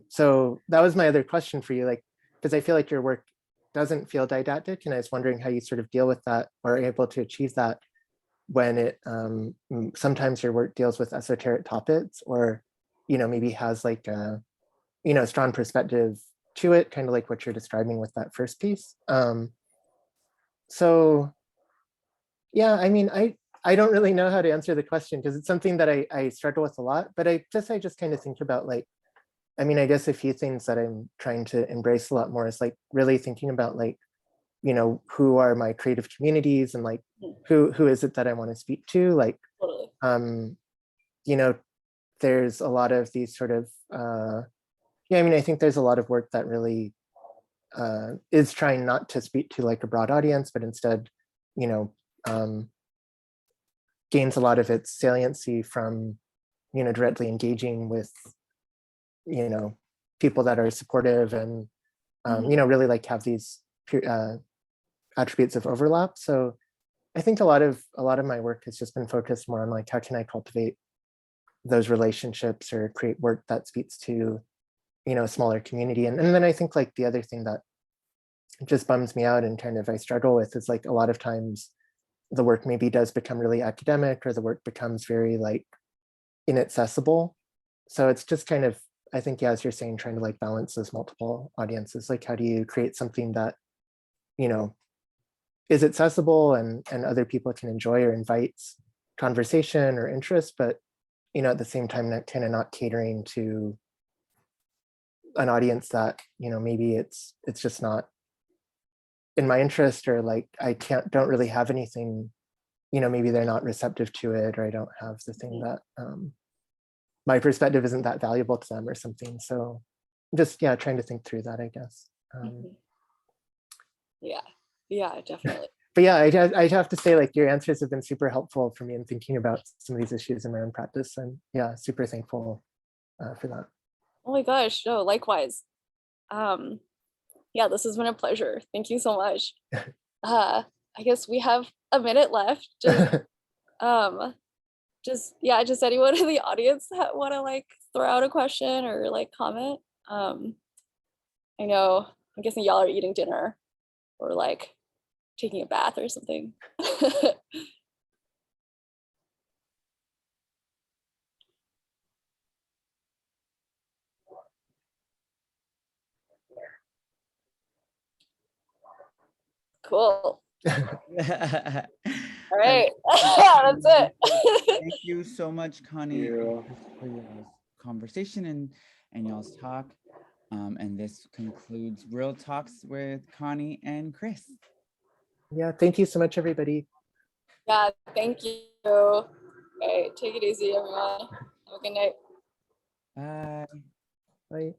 So that was my other question for you, like, because I feel like your work doesn't feel didactic, and I was wondering how you sort of deal with that, or are able to achieve that when it sometimes your work deals with esoteric topics, or, you know, maybe has, like, a, you know, strong perspective to it, kind of like what you're describing with that first piece. So yeah, I mean, I don't really know how to answer the question, because it's something that I struggle with a lot, but I just kind of think about, like, I mean, I guess a few things that I'm trying to embrace a lot more is, like, really thinking about, like, you know, who are my creative communities, and, like, who is it that I want to speak to, like, Totally. you know, there's a lot of these sort of yeah, I mean, I think there's a lot of work that really is trying not to speak to, like, a broad audience, but instead, you know, gains a lot of its saliency from, you know, directly engaging with, you know, people that are supportive, and you know, really, like, have these attributes of overlap. So I think a lot of my work has just been focused more on, like, how can I cultivate those relationships or create work that speaks to, you know, a smaller community. And then I think, like, the other thing that just bums me out and kind of I struggle with is, like, a lot of times the work maybe does become really academic, or the work becomes very, like, inaccessible. So it's just kind of, I think, yeah, as you're saying, trying to, like, balance those multiple audiences. Like, how do you create something that, you know, is accessible, and other people can enjoy, or invites conversation or interest, but, you know, at the same time, kind of not catering to an audience that, you know, maybe it's just not in my interest, or, like, I don't really have anything, you know, maybe they're not receptive to it, or I don't have the thing that my perspective isn't that valuable to them or something. So just, yeah, trying to think through that, I guess. Yeah, definitely. but yeah, I'd have to say like your answers have been super helpful for me in thinking about some of these issues in my own practice. And yeah, super thankful for that. Oh my gosh, no, likewise. Yeah, this has been a pleasure. Thank you so much. I guess we have a minute left. Just anyone in the audience want to like throw out a question or like comment. I know, I'm guessing y'all are eating dinner or like taking a bath or something. Cool. All right. That's it. Thank you so much, Connie, for your conversation and y'all's talk. And this concludes Real Talks with Connie and Chris. Yeah, thank you so much, everybody. Yeah, thank you. Okay, take it easy, everyone. Have a good night. Bye. Bye.